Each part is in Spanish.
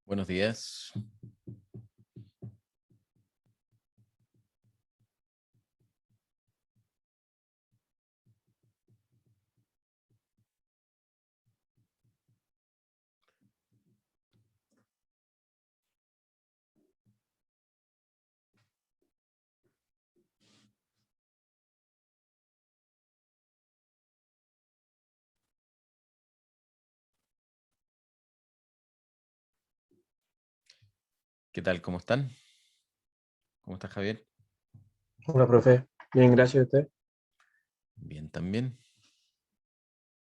Buenos días. ¿Qué tal? ¿Cómo están? ¿Cómo está Javier? Hola, profe. Bien, gracias a usted. Bien también.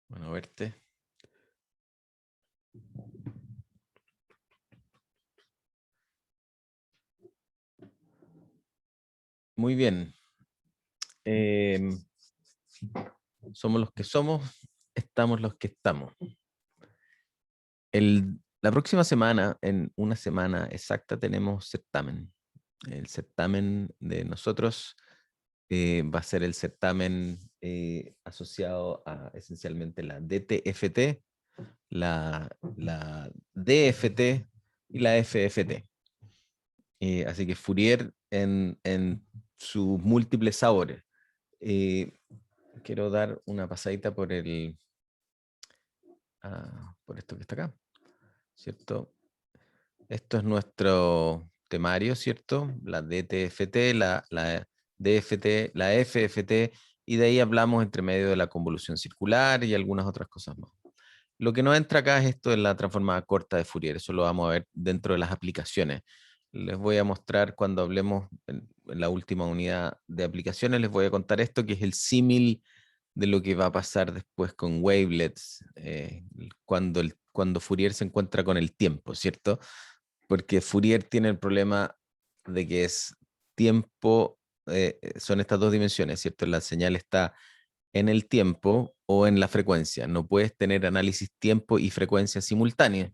Bueno, verte. Muy bien. Somos los que somos, estamos los que estamos. La próxima semana, en una semana exacta, tenemos certamen. El certamen de nosotros va a ser el certamen asociado a esencialmente la DTFT, la DFT y la FFT. Así que Fourier en sus múltiples sabores. Eh, Quiero dar una pasadita por por esto que está acá, ¿cierto? Esto es nuestro temario, ¿cierto? La DTFT, la DFT, la FFT, y de ahí hablamos entre medio de la convolución circular y algunas otras cosas más. Lo que no entra acá es esto de la transformada corta de Fourier, eso lo vamos a ver dentro de las aplicaciones. Les voy a mostrar cuando hablemos en la última unidad de aplicaciones, les voy a contar esto que es el símil de lo que va a pasar después con wavelets, cuando Fourier se encuentra con el tiempo, ¿cierto? Porque Fourier tiene el problema de que es tiempo, son estas dos dimensiones, ¿cierto? La señal está en el tiempo o en la frecuencia. No puedes tener análisis tiempo y frecuencia simultánea.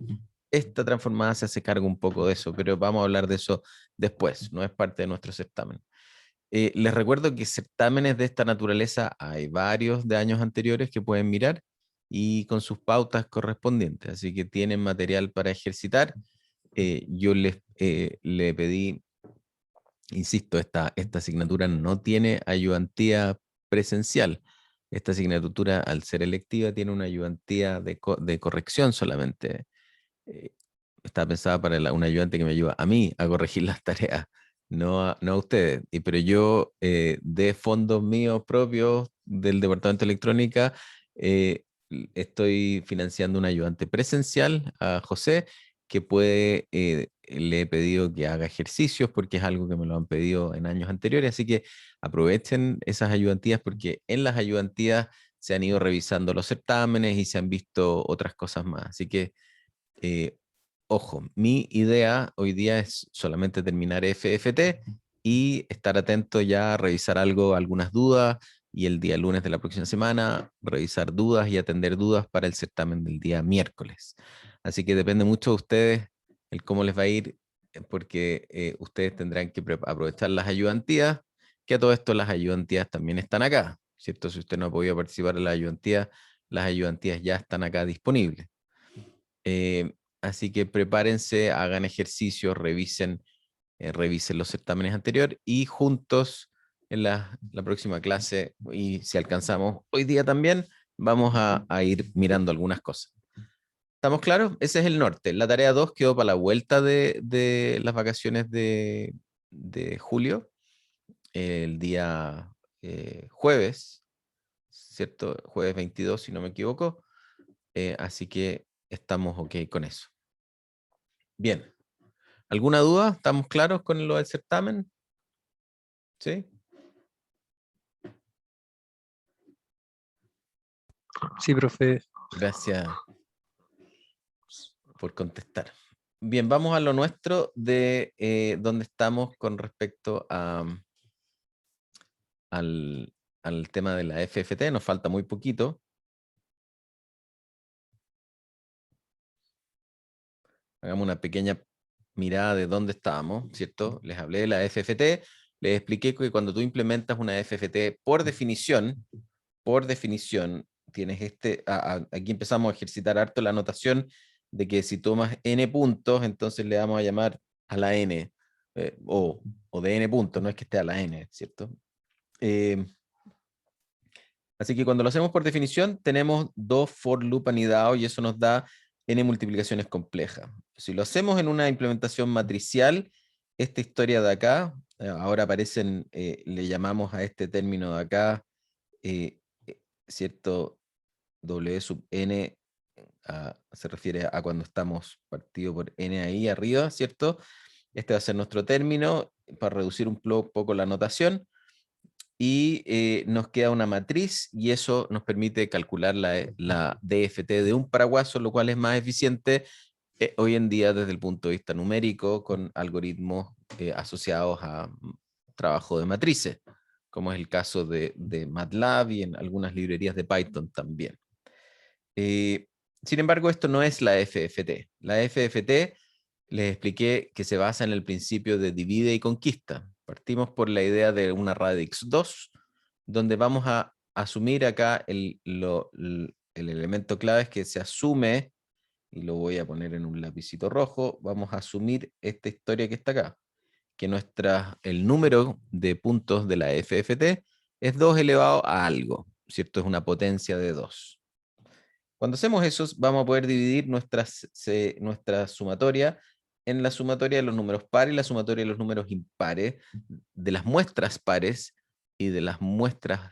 Esta transformada se hace cargo un poco de eso, pero vamos a hablar de eso después, no es parte de nuestro certamen. Les recuerdo que certámenes de esta naturaleza hay varios de años anteriores que pueden mirar y con sus pautas correspondientes, así que tienen material para ejercitar. Yo le pedí, insisto, esta asignatura no tiene ayudantía presencial. Esta asignatura, al ser electiva, tiene una ayudantía de corrección solamente. Eh, Está pensada para un ayudante que me ayuda a mí a corregir las tareas, no a ustedes. Pero yo, de fondos míos propios del Departamento de Electrónica, estoy financiando un ayudante presencial a José, que le he pedido que haga ejercicios porque es algo que me lo han pedido en años anteriores, así que aprovechen esas ayudantías porque en las ayudantías se han ido revisando los certámenes y se han visto otras cosas más. Así que eh, ojo, mi idea hoy día es solamente terminar FFT y estar atento ya a revisar algunas dudas, y el día lunes de la próxima semana revisar dudas y atender dudas para el certamen del día miércoles. Así que depende mucho de ustedes el cómo les va a ir, porque ustedes tendrán que aprovechar las ayudantías, que a todo esto las ayudantías también están acá, ¿cierto? Si usted no ha podido participar en las ayudantías ya están acá disponibles. Eh, Así que prepárense, hagan ejercicios, revisen los certámenes anteriores y juntos en la próxima clase, y si alcanzamos hoy día también, vamos a ir mirando algunas cosas. ¿Estamos claros? Ese es el norte. La tarea 2 quedó para la vuelta de las vacaciones de julio, el día jueves, ¿cierto? Jueves 22, si no me equivoco. Así que estamos ok con eso. Bien. ¿Alguna duda? ¿Estamos claros con lo del certamen? ¿Sí? Sí, profe. Gracias por contestar. Bien, vamos a lo nuestro de dónde estamos con respecto al, al tema de la FFT. Nos falta muy poquito. Hagamos una pequeña mirada de dónde estábamos, ¿cierto? Les hablé de la FFT, les expliqué que cuando tú implementas una FFT, por definición, tienes aquí empezamos a ejercitar harto la notación de que si tomas n puntos, entonces le vamos a llamar a la n, o de n puntos, no es que esté a la n, ¿cierto? Así que cuando lo hacemos por definición, tenemos dos for loop anidados y eso nos da n multiplicaciones complejas. Si lo hacemos en una implementación matricial, esta historia de acá, ahora aparecen, le llamamos a este término de acá, ¿cierto? W sub n se refiere a cuando estamos partido por n ahí arriba, ¿cierto? Este va a ser nuestro término para reducir un poco la notación. Y nos queda una matriz y eso nos permite calcular la DFT de un paraguaso, lo cual es más eficiente hoy en día desde el punto de vista numérico con algoritmos asociados a trabajo de matrices, como es el caso de MATLAB y en algunas librerías de Python también. Sin embargo, esto no es la FFT. La FFT les expliqué que se basa en el principio de divide y conquista. Partimos por la idea de una radix 2, donde vamos a asumir acá el elemento clave es que se asume, y lo voy a poner en un lapicito rojo, vamos a asumir esta historia que está acá, que el número de puntos de la FFT es 2 elevado a algo, ¿cierto? Es una potencia de 2. Cuando hacemos eso, vamos a poder dividir nuestra sumatoria en la sumatoria de los números pares y la sumatoria de los números impares, de las muestras pares y de las muestras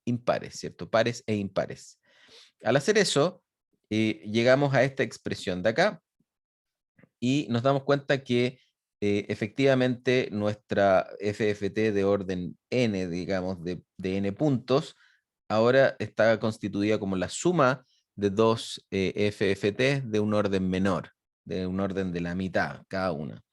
impares, ¿cierto? Pares e impares. Al hacer eso, llegamos a esta expresión de acá y nos damos cuenta que efectivamente nuestra FFT de orden n, digamos, de n puntos, ahora está constituida como la suma de dos FFT de un orden menor, de un orden de la mitad cada una.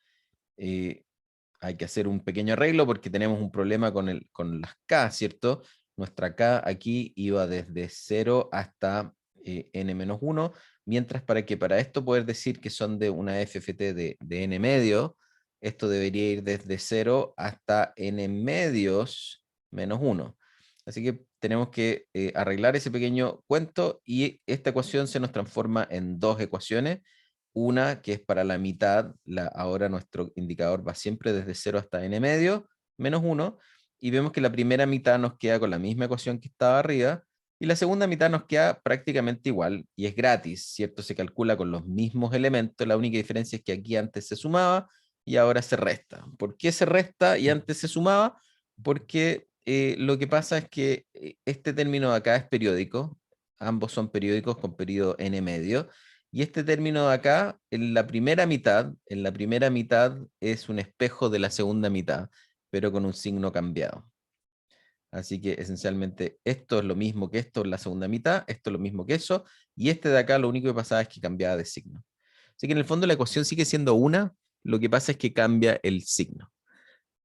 Hay que hacer un pequeño arreglo porque tenemos un problema con las K, ¿cierto? Nuestra K aquí iba desde 0 hasta n-1, mientras para esto poder decir que son de una FFT de n medio, esto debería ir desde 0 hasta n medios menos 1. Así que tenemos que arreglar ese pequeño cuento y esta ecuación se nos transforma en dos ecuaciones. Una que es para la mitad, ahora nuestro indicador va siempre desde 0 hasta n medio, menos 1, y vemos que la primera mitad nos queda con la misma ecuación que estaba arriba, y la segunda mitad nos queda prácticamente igual, y es gratis, ¿cierto? Se calcula con los mismos elementos, la única diferencia es que aquí antes se sumaba y ahora se resta. ¿Por qué se resta y antes se sumaba? Porque lo que pasa es que este término de acá es periódico, ambos son periódicos con periodo n medio, y este término de acá, en la primera mitad es un espejo de la segunda mitad, pero con un signo cambiado. Así que esencialmente esto es lo mismo que esto en la segunda mitad, esto es lo mismo que eso, y este de acá lo único que pasaba es que cambiaba de signo. Así que en el fondo la ecuación sigue siendo una, lo que pasa es que cambia el signo.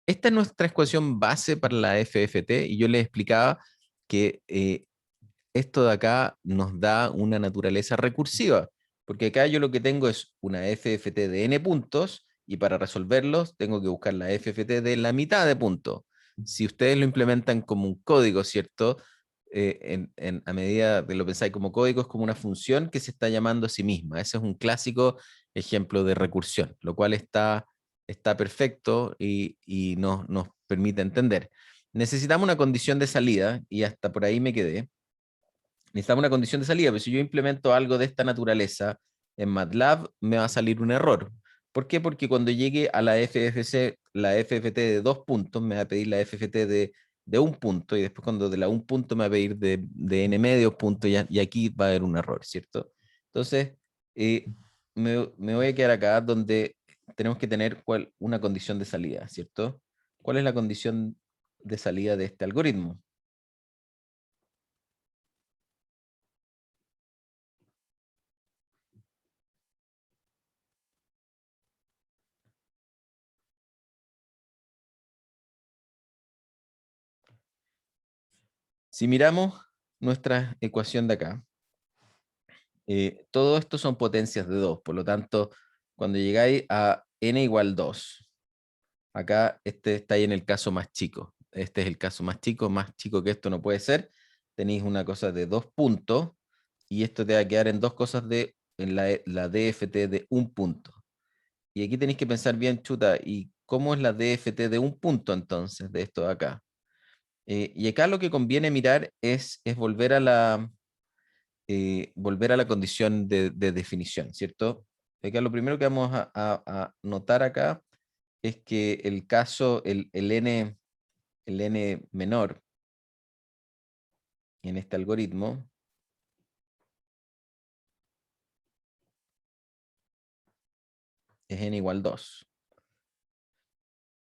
Esta es nuestra ecuación base para la FFT, y yo les explicaba que esto de acá nos da una naturaleza recursiva, porque acá yo lo que tengo es una FFT de n puntos, y para resolverlos tengo que buscar la FFT de la mitad de puntos. Si ustedes lo implementan como un código, ¿cierto? A medida de lo pensáis como código, es como una función que se está llamando a sí misma. Ese es un clásico ejemplo de recursión, lo cual está perfecto y nos permite entender. Necesitamos una condición de salida, y hasta por ahí me quedé. Necesitamos una condición de salida, pero si yo implemento algo de esta naturaleza en MATLAB, me va a salir un error. ¿Por qué? Porque cuando llegue a la FFT de 2 puntos, me va a pedir la FFT de 1 punto, y después cuando de la 1 punto me va a pedir de n medios puntos, y aquí va a haber un error, ¿cierto? Entonces, me voy a quedar acá donde tenemos que tener una condición de salida, ¿cierto? ¿Cuál es la condición de salida de este algoritmo? Si miramos nuestra ecuación de acá, todo esto son potencias de 2, por lo tanto, cuando llegáis a n igual 2, acá está ahí en el caso más chico. Este es el caso más chico que esto no puede ser. Tenéis una cosa de 2 puntos, y esto te va a quedar en dos cosas de en la DFT de un punto. Y aquí tenéis que pensar bien, chuta, ¿y cómo es la DFT de un punto entonces, de esto de acá? Y acá lo que conviene mirar es volver a la condición de definición, ¿cierto? Acá lo primero que vamos a notar acá es que el caso, el n menor en este algoritmo es n igual 2.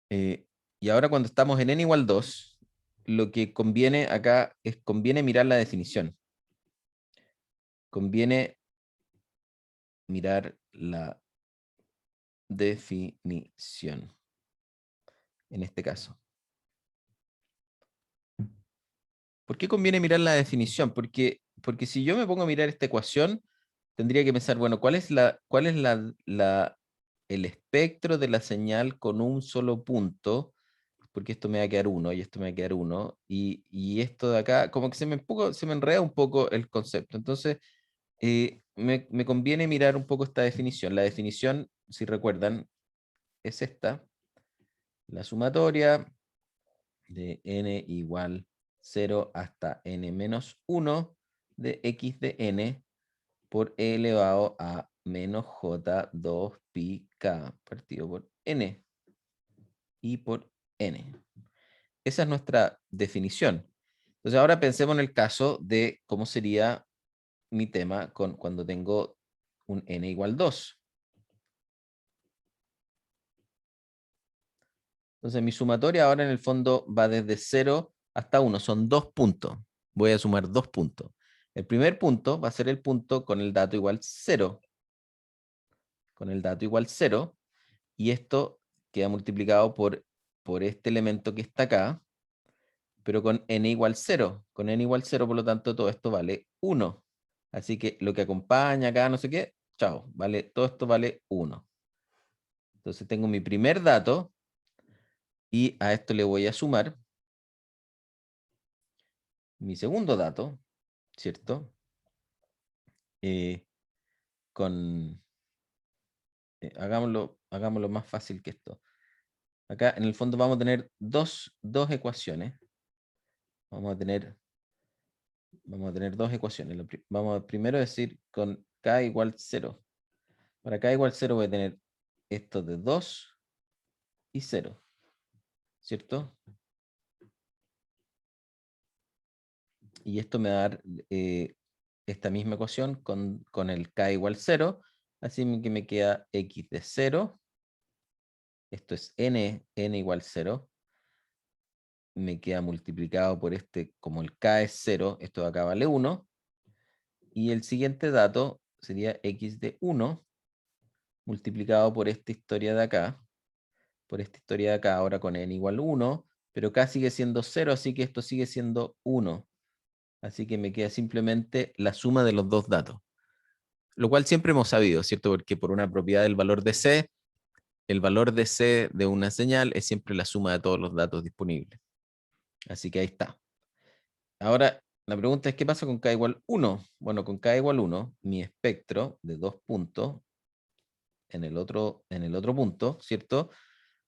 Y ahora cuando estamos en n igual 2, lo que conviene acá es conviene mirar la definición. Conviene mirar la definición en este caso. ¿Por qué conviene mirar la definición? Porque si yo me pongo a mirar esta ecuación, tendría que pensar, bueno, ¿cuál es el espectro de la señal con un solo punto? Porque esto me va a quedar 1 y esto me va a quedar 1. Y esto de acá, como que se me enreda un poco el concepto. Entonces, me conviene mirar un poco esta definición. La definición, si recuerdan, es esta. La sumatoria de n igual 0 hasta n menos 1 de x de n por e elevado a menos j2 pi k partido por n y por n. Esa es nuestra definición. Entonces ahora pensemos en el caso de cómo sería mi tema cuando tengo un n igual 2. Entonces mi sumatoria ahora en el fondo va desde 0 hasta 1, son 2 puntos. Voy a sumar 2 puntos. El primer punto va a ser el punto con el dato igual 0. Con el dato igual 0. Y esto queda multiplicado por este elemento que está acá, pero con n igual 0. Con n igual 0, por lo tanto, todo esto vale 1. Así que lo que acompaña acá, no sé qué, chao, vale, todo esto vale 1. Entonces tengo mi primer dato y a esto le voy a sumar mi segundo dato, ¿cierto? Con, hagámoslo más fácil que esto. Acá en el fondo vamos a tener dos ecuaciones. Vamos a tener dos ecuaciones. Vamos a primero decir con k igual 0. Para k igual 0 voy a tener esto de 2 y 0. ¿Cierto? Y esto me va a dar esta misma ecuación con el k igual 0. Así que me queda x de 0. Esto es n igual 0. Me queda multiplicado por este, como el k es 0, esto de acá vale 1. Y el siguiente dato sería x de 1 multiplicado por esta historia de acá. Por esta historia de acá, ahora con n igual 1. Pero k sigue siendo 0, así que esto sigue siendo 1. Así que me queda simplemente la suma de los dos datos. Lo cual siempre hemos sabido, ¿cierto? Porque por una propiedad del valor de C, el valor de C de una señal es siempre la suma de todos los datos disponibles. Así que ahí está. Ahora, la pregunta es, ¿qué pasa con k igual 1? Bueno, con k igual 1, mi espectro de 2 puntos en el otro punto, ¿cierto?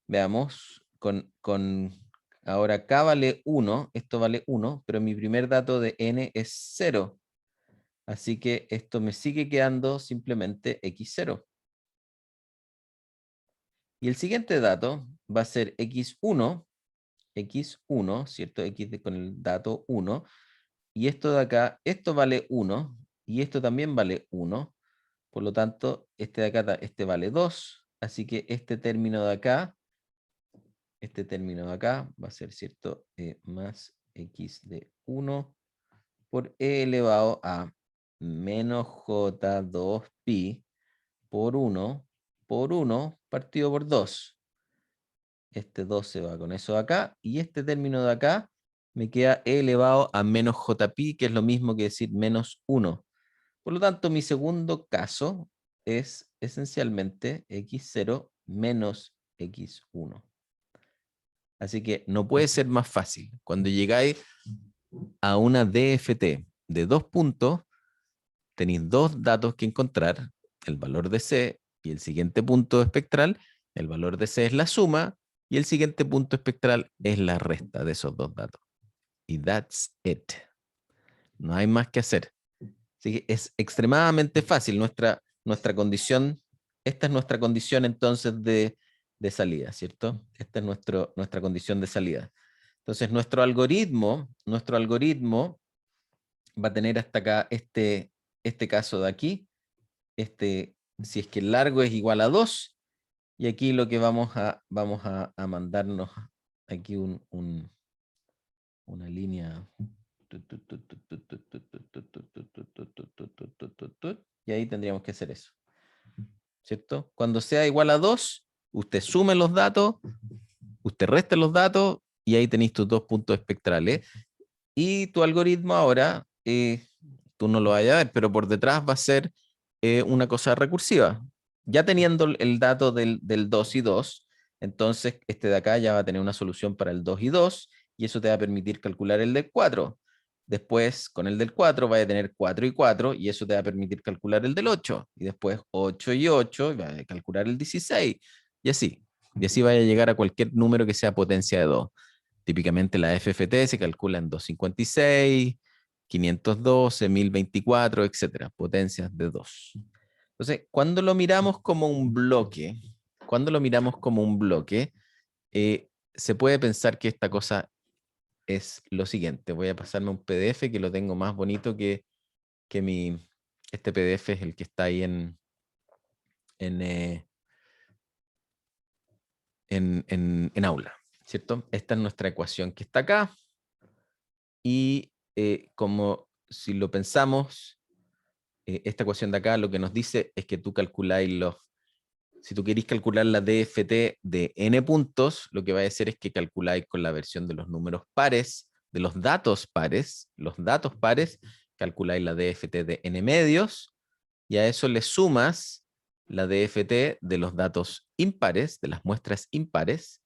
Veamos, ahora k vale 1, esto vale 1, pero mi primer dato de n es 0. Así que esto me sigue quedando simplemente x0. Y el siguiente dato va a ser x1, ¿cierto? Con el dato 1. Y esto de acá, esto vale 1, y esto también vale 1. Por lo tanto, este de acá, este vale 2. Así que este término de acá va a ser, ¿cierto? Más x de 1 por e elevado a menos j2 pi por 1 partido por 2. Este 2 se va con eso de acá, y este término de acá me queda e elevado a menos jpi, que es lo mismo que decir menos 1. Por lo tanto, mi segundo caso es esencialmente x0 menos x1. Así que no puede ser más fácil. Cuando llegáis a una DFT de 2 puntos, tenéis dos datos que encontrar, el valor de C y el siguiente punto espectral. El valor de C es la suma y el siguiente punto espectral es la resta de esos dos datos. Y that's it. No hay más que hacer. Así que es extremadamente fácil. Nuestra condición, esta es nuestra condición entonces de salida, ¿cierto? Esta es nuestra condición de salida. Entonces nuestro algoritmo va a tener hasta acá este caso de aquí, si es que el largo es igual a 2, y aquí lo que vamos a mandarnos aquí una línea, y ahí tendríamos que hacer eso, ¿cierto? Cuando sea igual a 2, usted sume los datos, usted resta los datos, y ahí tenéis tus dos puntos espectrales, y tu algoritmo ahora, tú no lo vayas a ver, pero por detrás va a ser una cosa recursiva. Ya teniendo el dato del 2 y 2, entonces este de acá ya va a tener una solución para el 2 y 2, y eso te va a permitir calcular el del 4. Después, con el del 4, va a tener 4 y 4, y eso te va a permitir calcular el del 8. Y después 8 y 8, y va a calcular el 16. Y así. Y así vaya a llegar a cualquier número que sea potencia de 2. Típicamente la FFT se calcula en 256, 512, 1024, etcétera, potencias de 2. Entonces, cuando lo miramos como un bloque, se puede pensar que esta cosa es lo siguiente. Voy a pasarme un PDF que lo tengo más bonito que este PDF es el que está ahí en aula, ¿cierto? Esta es nuestra ecuación que está acá. Y como si lo pensamos, esta ecuación de acá lo que nos dice es que tú calculáis si tú queréis calcular la DFT de n puntos, lo que va a hacer es que calculáis con la versión de los números pares, de los datos pares, calculáis la DFT de n medios, y a eso le sumas la DFT de los datos impares, de las muestras impares,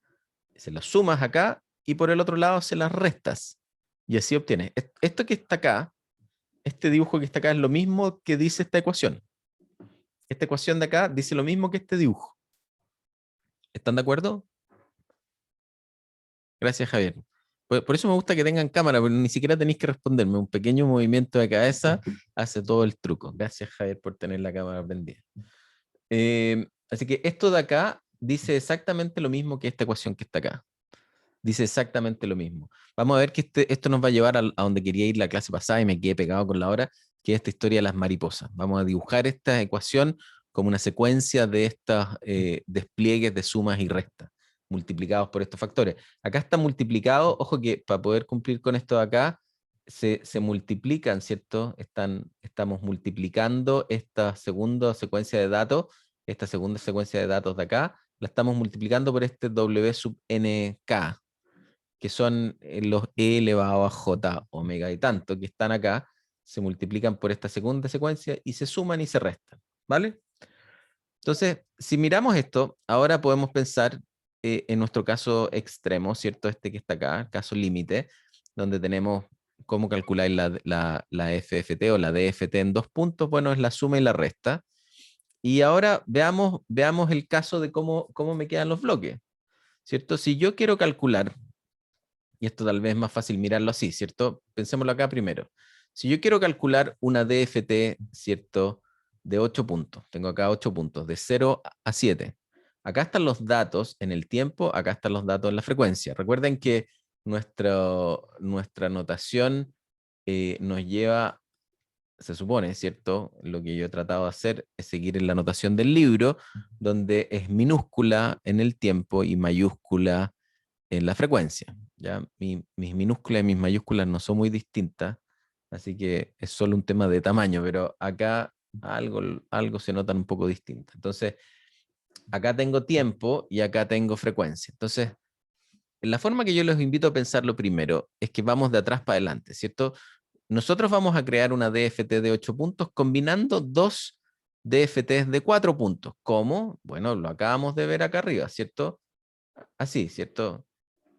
se las sumas acá, y por el otro lado se las restas. Y así obtienes. Esto que está acá, este dibujo que está acá es lo mismo que dice esta ecuación. Esta ecuación de acá dice lo mismo que este dibujo. ¿Están de acuerdo? Gracias, Javier. Por eso me gusta que tengan cámara, pero ni siquiera tenéis que responderme. Un pequeño movimiento de cabeza hace todo el truco. Gracias, Javier, por tener la cámara prendida. Así que esto de acá dice exactamente lo mismo que esta ecuación que está acá. Dice exactamente lo mismo. Vamos a ver que esto nos va a llevar a donde quería ir la clase pasada y me quedé pegado con la hora, que es esta historia de las mariposas. Vamos a dibujar esta ecuación como una secuencia de estos despliegues de sumas y restas, multiplicados por estos factores. Acá está multiplicado, ojo que para poder cumplir con esto de acá, se multiplican, ¿cierto? Estamos multiplicando esta segunda secuencia de datos de acá, la estamos multiplicando por este W sub nk, que son los E elevado a J omega y tanto, que están acá, se multiplican por esta segunda secuencia y se suman y se restan, ¿vale? Entonces, si miramos esto, ahora podemos pensar en nuestro caso extremo, ¿cierto? Este que está acá, caso límite, donde tenemos cómo calcular la FFT o la DFT en 2 puntos. Bueno, es la suma y la resta. Y ahora veamos el caso de cómo me quedan los bloques, ¿cierto? Si yo quiero calcular, y esto tal vez es más fácil mirarlo así, ¿cierto? Pensémoslo acá primero. Si yo quiero calcular una DFT, ¿cierto? De 8 puntos, tengo acá 8 puntos, de 0 a 7. Acá están los datos en el tiempo, acá están los datos en la frecuencia. Recuerden que nuestra notación nos lleva, se supone, ¿cierto? Lo que yo he tratado de hacer es seguir en la notación del libro, donde es minúscula en el tiempo y mayúscula en la frecuencia. ¿Ya? Mis minúsculas y mis mayúsculas no son muy distintas, así que es solo un tema de tamaño, pero acá algo se notan un poco distinto. Entonces, acá tengo tiempo y acá tengo frecuencia. Entonces, la forma que yo los invito a pensarlo primero es que vamos de atrás para adelante, ¿cierto? Nosotros vamos a crear una DFT de 8 puntos combinando dos DFTs de 4 puntos. ¿Cómo? Bueno, lo acabamos de ver acá arriba, ¿cierto? Así, ¿cierto?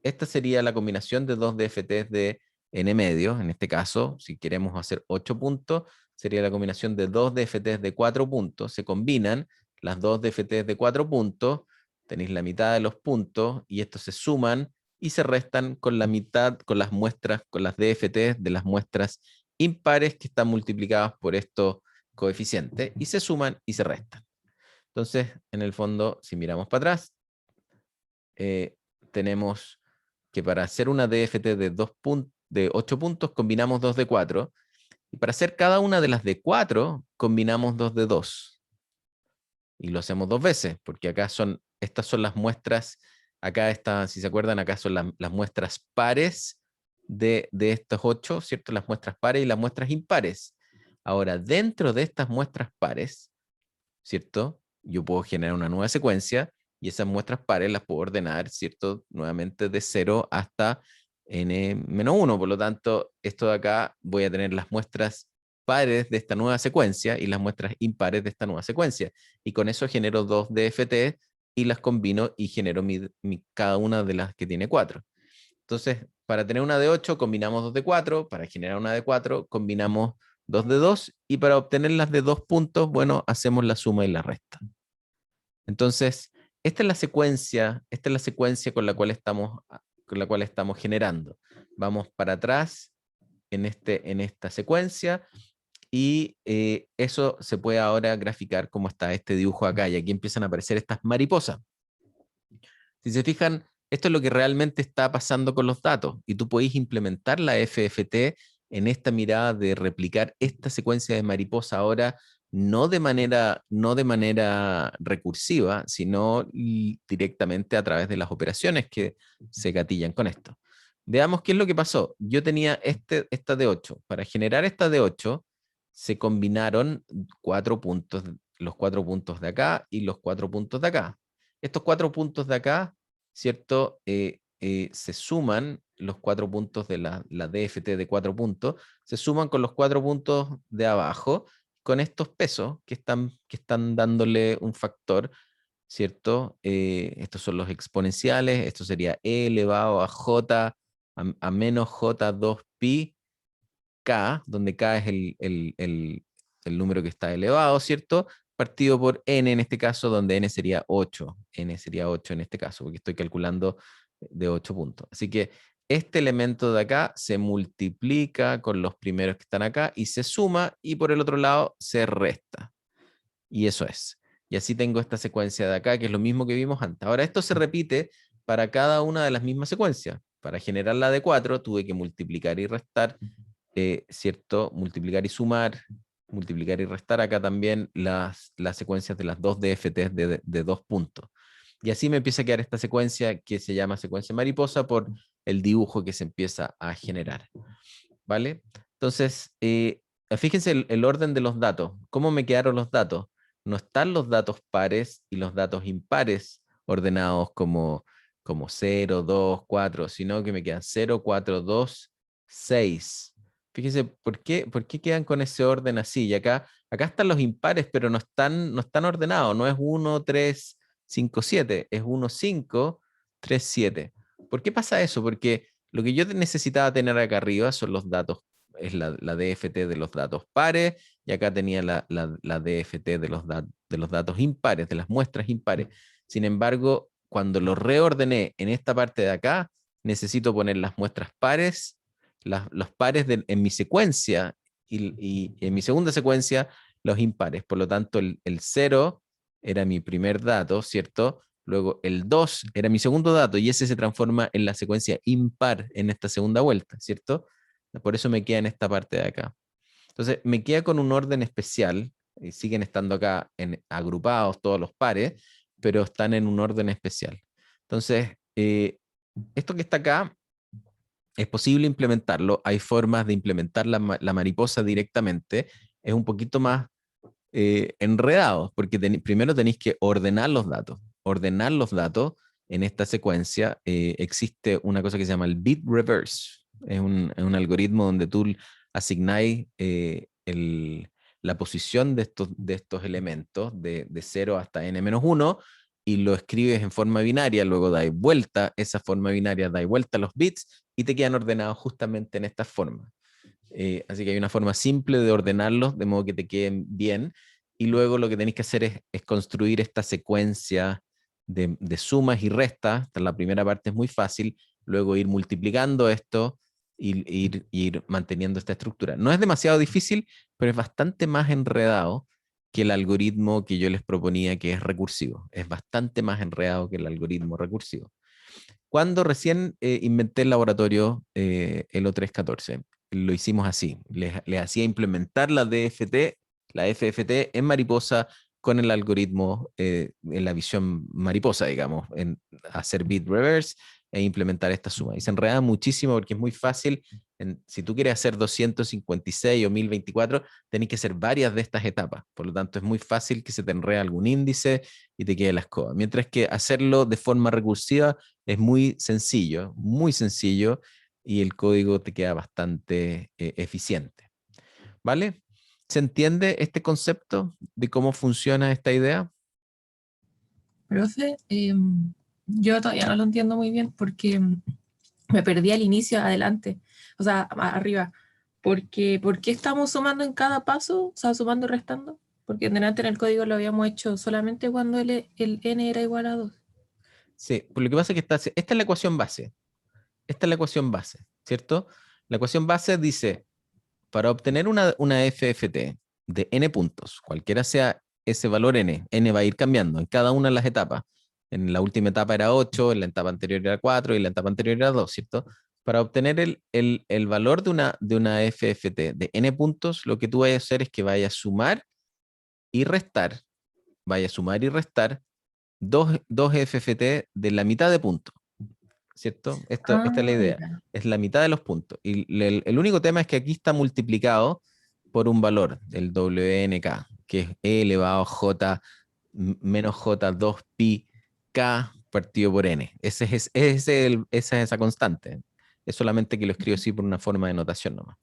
Esta sería la combinación de dos DFTs de n medios. En este caso, si queremos hacer 8 puntos, sería la combinación de 2 DFTs de 4 puntos. Se combinan las 2 DFTs de 4 puntos, tenéis la mitad de los puntos, y estos se suman y se restan con la mitad, con las muestras, con las DFTs de las muestras impares que están multiplicadas por estos coeficientes, y se suman y se restan. Entonces, en el fondo, si miramos para atrás, tenemos que para hacer una DFT de 8 puntos, combinamos 2 de 4, y para hacer cada una de las de 4, combinamos 2 de 2. Y lo hacemos 2 veces, porque acá estas son las muestras, acá si se acuerdan, acá son las muestras pares de estos 8, ¿cierto? Las muestras pares y las muestras impares. Ahora, dentro de estas muestras pares, ¿cierto? Yo puedo generar una nueva secuencia, y esas muestras pares las puedo ordenar, ¿cierto? Nuevamente de 0 hasta n-1. Por lo tanto, esto de acá voy a tener las muestras pares de esta nueva secuencia y las muestras impares de esta nueva secuencia. Y con eso genero 2 DFT y las combino y genero cada una de las que tiene 4. Entonces, para tener una de 8, combinamos 2 de 4. Para generar una de 4, combinamos 2 de 2. Y para obtener las de 2 puntos, bueno, hacemos la suma y la resta. Entonces, esta es la secuencia con la cual estamos generando. Vamos para atrás en esta secuencia, y eso se puede ahora graficar como está este dibujo acá, y aquí empiezan a aparecer estas mariposas. Si se fijan, esto es lo que realmente está pasando con los datos, y tú podéis implementar la FFT en esta mirada de replicar esta secuencia de mariposa ahora, no de manera recursiva, sino directamente a través de las operaciones que se gatillan con esto. Veamos qué es lo que pasó. Yo tenía esta de 8. Para generar esta de 8, se combinaron los 4 puntos de acá y los 4 puntos de acá. Estos 4 puntos de acá, ¿cierto? Se suman los 4 puntos de la DFT de 4 puntos, se suman con los 4 puntos de abajo, con estos pesos que están dándole un factor, ¿cierto? Estos son los exponenciales, esto sería e elevado a j a menos j2pi k, donde k es el número que está elevado, ¿cierto? Partido por n en este caso, donde n sería 8. N sería 8 en este caso, porque estoy calculando de 8 puntos. Así que este elemento de acá se multiplica con los primeros que están acá y se suma, y por el otro lado se resta. Y eso es. Y así tengo esta secuencia de acá, que es lo mismo que vimos antes. Ahora, esto se repite para cada una de las mismas secuencias. Para generar la de 4 tuve que multiplicar y restar, ¿cierto? Multiplicar y sumar, multiplicar y restar acá también las secuencias de las 2 DFTs de 2 puntos. Y así me empieza a quedar esta secuencia que se llama secuencia mariposa por el dibujo que se empieza a generar. ¿Vale? Entonces, fíjense el orden de los datos. ¿Cómo me quedaron los datos? No están los datos pares y los datos impares ordenados como 0, 2, 4, sino que me quedan 0, 4, 2, 6. Fíjense, ¿por qué quedan con ese orden así? Y acá están los impares, pero no están ordenados. No es 1, 3, 5, 7. Es 1, 5, 3, 7. ¿Por qué pasa eso? Porque lo que yo necesitaba tener acá arriba son los datos, es la DFT de los datos pares, y acá tenía la DFT de los datos impares, de las muestras impares. Sin embargo, cuando lo reordené en esta parte de acá, necesito poner las muestras pares, los pares en mi secuencia, y en mi segunda secuencia los impares. Por lo tanto, el 0 era mi primer dato, ¿cierto? Luego el 2 era mi segundo dato, y ese se transforma en la secuencia impar en esta segunda vuelta, ¿cierto? Por eso me queda en esta parte de acá. Entonces, me queda con un orden especial, y siguen estando acá agrupados todos los pares, pero están en un orden especial. Entonces, esto que está acá es posible implementarlo. Hay formas de implementar la mariposa directamente. Es un poquito más enredado, porque primero tenéis que ordenar los datos. Ordenar los datos en esta secuencia. Existe una cosa que se llama el bit reverse. Es un algoritmo donde tú asignáis la posición de estos elementos de 0 hasta n-1, y lo escribes en forma binaria, luego dais vuelta esa forma binaria, dais vuelta los bits y te quedan ordenados justamente en esta forma. Así que hay una forma simple de ordenarlos de modo que te queden bien, y luego lo que tenéis que hacer es construir esta secuencia de sumas y restas. La primera parte es muy fácil, luego ir multiplicando esto y ir manteniendo esta estructura. No es demasiado difícil, pero es bastante más enredado que el algoritmo que yo les proponía, que es recursivo. Es bastante más enredado que el algoritmo recursivo. Cuando recién inventé el laboratorio, el O314, lo hicimos así. Les hacía implementar la DFT, la FFT en mariposa con el algoritmo en la visión mariposa, digamos, en hacer bit reverse e implementar esta suma. Y se enreda muchísimo porque es muy fácil. Si tú quieres hacer 256 o 1024, tenés que hacer varias de estas etapas. Por lo tanto, es muy fácil que se te enrede algún índice y te quede la escoba. Mientras que hacerlo de forma recursiva es muy sencillo, y el código te queda bastante eficiente. ¿Vale? ¿Se entiende este concepto de cómo funciona esta idea? Profe, yo todavía no lo entiendo muy bien porque me perdí al inicio, adelante, o sea, arriba. Porque, ¿por qué estamos sumando en cada paso? O sea, sumando y restando. Porque delante en el código lo habíamos hecho solamente cuando el n era igual a 2. Sí, pues lo que pasa es que esta es la ecuación base. Esta es la ecuación base, ¿cierto? La ecuación base dice, para obtener una FFT de n puntos, cualquiera sea ese valor n va a ir cambiando en cada una de las etapas. En la última etapa era 8, en la etapa anterior era 4 y en la etapa anterior era 2, ¿cierto? Para obtener el valor de una FFT de n puntos, lo que tú vayas a hacer es que vayas a sumar y restar, dos FFT de la mitad de puntos, ¿cierto? Esta es la Ah, idea. ya. Es la mitad de los puntos. Y el único tema es que aquí está multiplicado por un valor, el WNK, que es E elevado a J menos J2 pi K partido por N. Esa es esa constante. Es solamente que lo escribo así por una forma de notación nomás. Ah,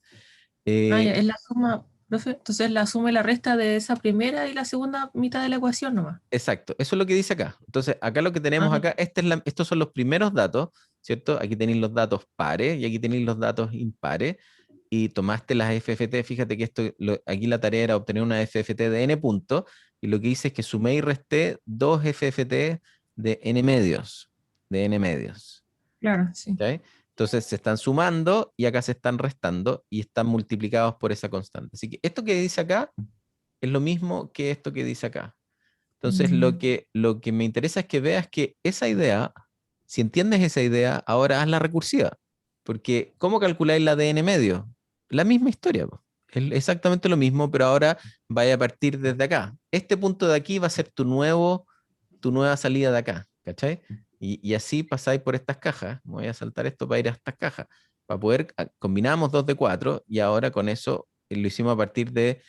ya, Eh, es la suma, profe. Entonces la suma y la resta de esa primera y la segunda mitad de la ecuación nomás. Exacto, eso es lo que dice acá. Entonces, acá lo que tenemos Ah, acá, estos son los primeros datos, ¿cierto? Aquí tenéis los datos pares y aquí tenéis los datos impares, y tomaste las FFT. Fíjate que aquí la tarea era obtener una FFT de n puntos, y lo que hice es que sumé y resté dos FFT de n medios. claro, sí. ¿Ok? Entonces se están sumando y acá se están restando y están multiplicados por esa constante. Así que esto que dice acá es lo mismo que esto que dice acá. Entonces, lo Mm, que, lo que me interesa es que veas que esa idea, si entiendes esa idea, ahora hazla recursiva. Porque, ¿cómo calculáis la de n medio? La misma historia, po. Es exactamente lo mismo, pero ahora vaya a partir desde acá. Este punto de aquí va a ser tu nueva salida de acá, ¿cachai? Y así pasáis por estas cajas. Voy a saltar esto para ir a estas cajas. Para poder, combinamos 2 de 4 y ahora con eso lo hicimos a partir de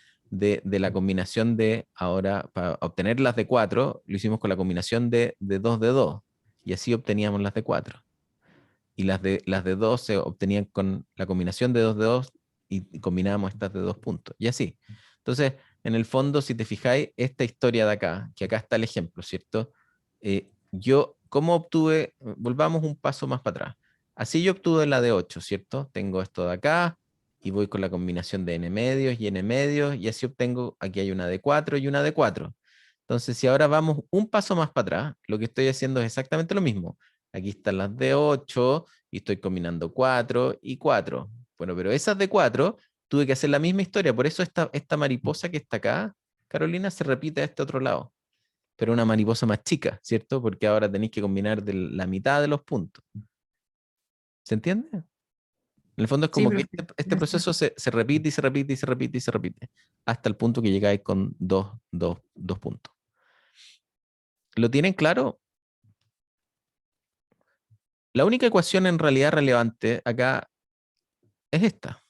la combinación de, ahora, para obtener las de 4, lo hicimos con la combinación de 2 de 2, y así obteníamos las de 4. Y las de 2 se obtenían con la combinación de 2 de 2 y combinábamos estas de 2 puntos, y así. Entonces, en el fondo, si te fijáis, esta historia de acá, que acá está el ejemplo, ¿cierto? ¿Cómo obtuve? Volvamos un paso más para atrás. Así yo obtuve la de 8, ¿cierto? Tengo esto de acá, y voy con la combinación de n medios y n medios, y así obtengo, aquí hay una de 4 y una de 4. Entonces, si ahora vamos un paso más para atrás, lo que estoy haciendo es exactamente lo mismo. Aquí están las de 8 y estoy combinando 4 y 4. Bueno, pero esas de 4 tuve que hacer la misma historia. Por eso esta mariposa que está acá, Carolina, se repite a este otro lado. Pero una mariposa más chica, ¿cierto? Porque ahora tenéis que combinar de la mitad de los puntos. ¿Se entiende? En el fondo es sí, como que profe. este Gracias. proceso se repite y se repite y se repite y se repite, hasta el punto que llegáis con dos puntos. ¿Lo tienen claro? La única ecuación en realidad relevante acá es esta.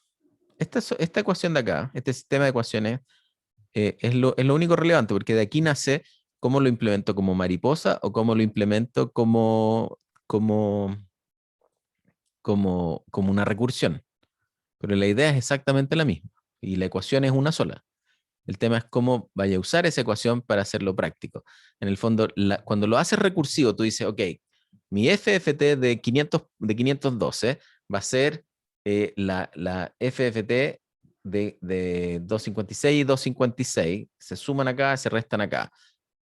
Esta ecuación de acá, este sistema de ecuaciones, es lo único relevante, porque de aquí nace cómo lo implemento como mariposa o cómo lo implemento como, como una recursión. Pero la idea es exactamente la misma y la ecuación es una sola. El tema es cómo vaya a usar esa ecuación para hacerlo práctico. En el fondo, cuando lo haces recursivo, tú dices, ok, mi FFT de 512 va a ser la FFT de 256 y 256. Se suman acá, se restan acá.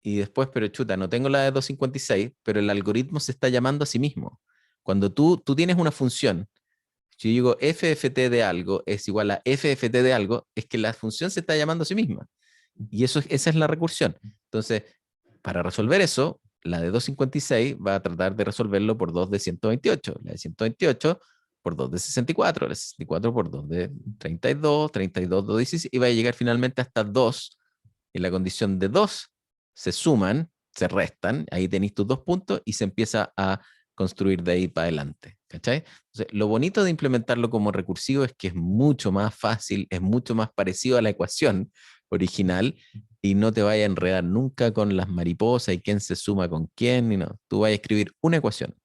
Y después, pero chuta, no tengo la de 256, pero el algoritmo se está llamando a sí mismo. Cuando tú tienes una función, si yo digo FFT de algo es igual a FFT de algo, es que la función se está llamando a sí misma. Y esa es la recursión. Entonces, para resolver eso, la de 256 va a tratar de resolverlo por 2 de 128, la de 128 por 2 de 64, la de 64 por 2 de 32, 32, 2 de 16, y va a llegar finalmente hasta 2, y la condición de 2 se suman, se restan, ahí tenéis tus 2 puntos, y se empieza a construir de ahí para adelante. ¿Cachai? Entonces, lo bonito de implementarlo como recursivo es que es mucho más fácil, es mucho más parecido a la ecuación original, y no te vayas a enredar nunca con las mariposas y quién se suma con quién, y no. Tú vas a escribir una ecuación.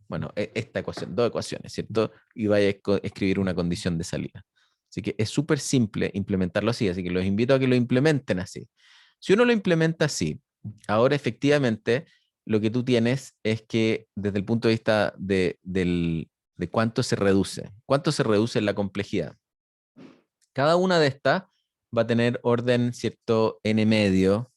Bueno, esta ecuación, dos ecuaciones, ¿cierto? Y vaya a escribir una condición de salida. Así que es súper simple implementarlo así, que los invito a que lo implementen así. Si uno lo implementa así, ahora efectivamente lo que tú tienes es que desde el punto de vista de cuánto se reduce la complejidad. Cada una de estas va a tener orden, cierto, n medio,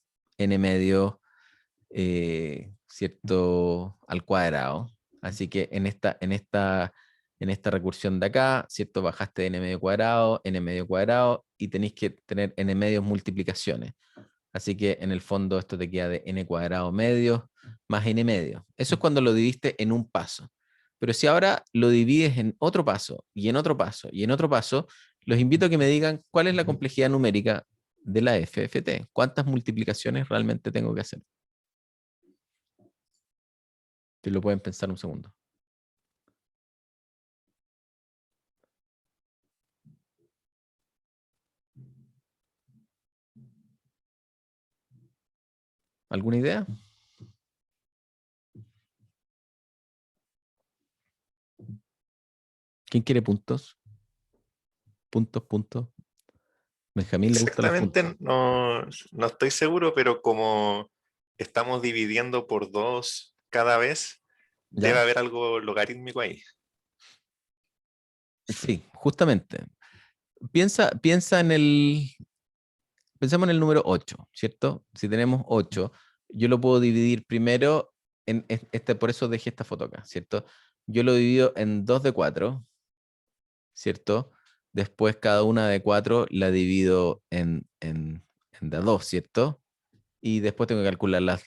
cierto, al cuadrado. Así que en esta recursión de acá, cierto, bajaste de n medio cuadrado, y tenéis que tener n medios multiplicaciones. Así que en el fondo esto te queda de n cuadrado medio más n medio. Eso es cuando lo dividiste en un paso. Pero si ahora lo divides en otro paso, y en otro paso, y en otro paso, los invito a que me digan cuál es la complejidad numérica de la FFT. ¿Cuántas multiplicaciones realmente tengo que hacer? Que lo pueden pensar un segundo. ¿Alguna idea? ¿Quién quiere puntos? Puntos, puntos. Benjamín le gustan los puntos. Exactamente, no estoy seguro, pero como estamos dividiendo por 2 cada vez, ¿Ya? debe haber algo logarítmico ahí. Sí, justamente. Piensa en pensemos en el número 8, ¿cierto? Si tenemos 8, yo lo puedo dividir primero por eso dejé esta foto acá, ¿cierto? Yo lo divido en 2 de 4, ¿cierto? Después cada una de 4 la divido en de a 2, ¿cierto? Y después tengo que calcular las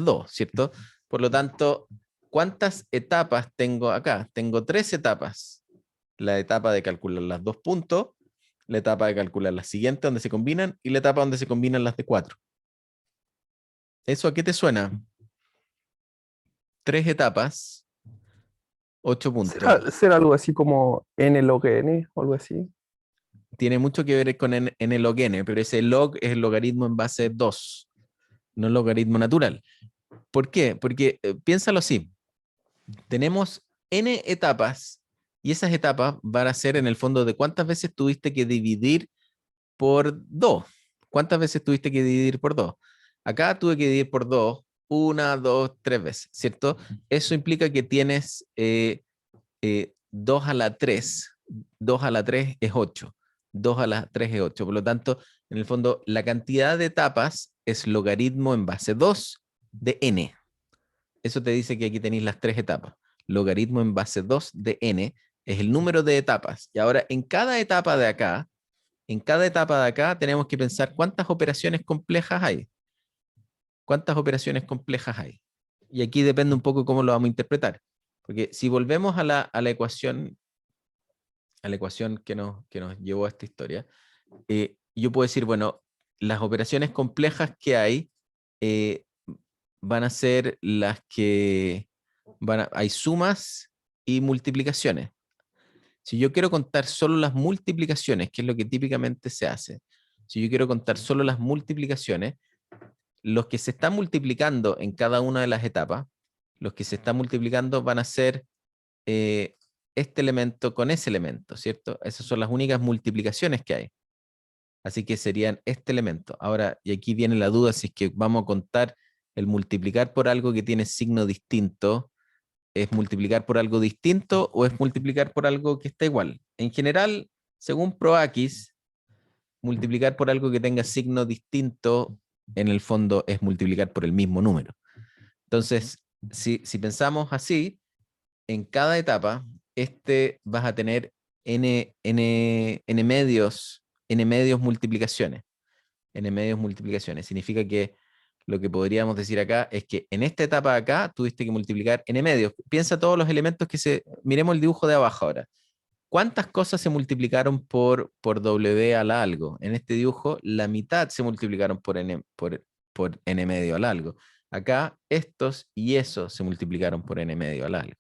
2, ¿cierto? Por lo tanto, ¿cuántas etapas tengo acá? Tengo 3 etapas. La etapa de calcular las 2 puntos, la etapa de calcular la siguiente donde se combinan, y la etapa donde se combinan las de 4. ¿Eso a qué te suena? 3 etapas, 8 puntos. ¿Será algo así como n log n o algo así? Tiene mucho que ver con n log n, pero ese log es el logaritmo en base 2, no el logaritmo natural. ¿Por qué? Porque piénsalo así. Tenemos n etapas, y esas etapas van a ser en el fondo de cuántas veces tuviste que dividir por 2. ¿Cuántas veces tuviste que dividir por 2? Acá tuve que dividir por 2, 1, 2, 3 veces, ¿cierto? Eso implica que tienes 2 a la 3. 2 a la 3 es 8. 2 a la 3 es 8. Por lo tanto, en el fondo, la cantidad de etapas es logaritmo en base 2 de n. Eso te dice que aquí tenéis las 3 etapas. Logaritmo en base 2 de n es el número de etapas. Y ahora, en cada etapa de acá, tenemos que pensar cuántas operaciones complejas hay. ¿Cuántas operaciones complejas hay? Y aquí depende un poco cómo lo vamos a interpretar. Porque si volvemos a la ecuación que nos llevó a esta historia, yo puedo decir, bueno, las operaciones complejas que hay van a ser las que hay sumas y multiplicaciones. Si yo quiero contar solo las multiplicaciones, que es lo que típicamente se hace, si yo quiero contar solo las multiplicaciones, los que se están multiplicando en cada una de las etapas, los que se están multiplicando van a ser este elemento con ese elemento, ¿cierto? Esas son las únicas multiplicaciones que hay. Así que serían este elemento. Ahora, y aquí viene la duda si es que vamos a contar el multiplicar por algo que tiene signo distinto, ¿es multiplicar por algo distinto o es multiplicar por algo que está igual? En general, según ProAquis, multiplicar por algo que tenga signo distinto, en el fondo es multiplicar por el mismo número. Entonces, si pensamos así, en cada etapa, vas a tener n medios multiplicaciones. N medios multiplicaciones. Significa que lo que podríamos decir acá es que en esta etapa de acá tuviste que multiplicar n medios. Piensa todos los elementos miremos el dibujo de abajo ahora. ¿Cuántas cosas se multiplicaron por w a la algo? En este dibujo, la mitad se multiplicaron por n medio a la algo. Acá, estos y esos se multiplicaron por n medio a la algo.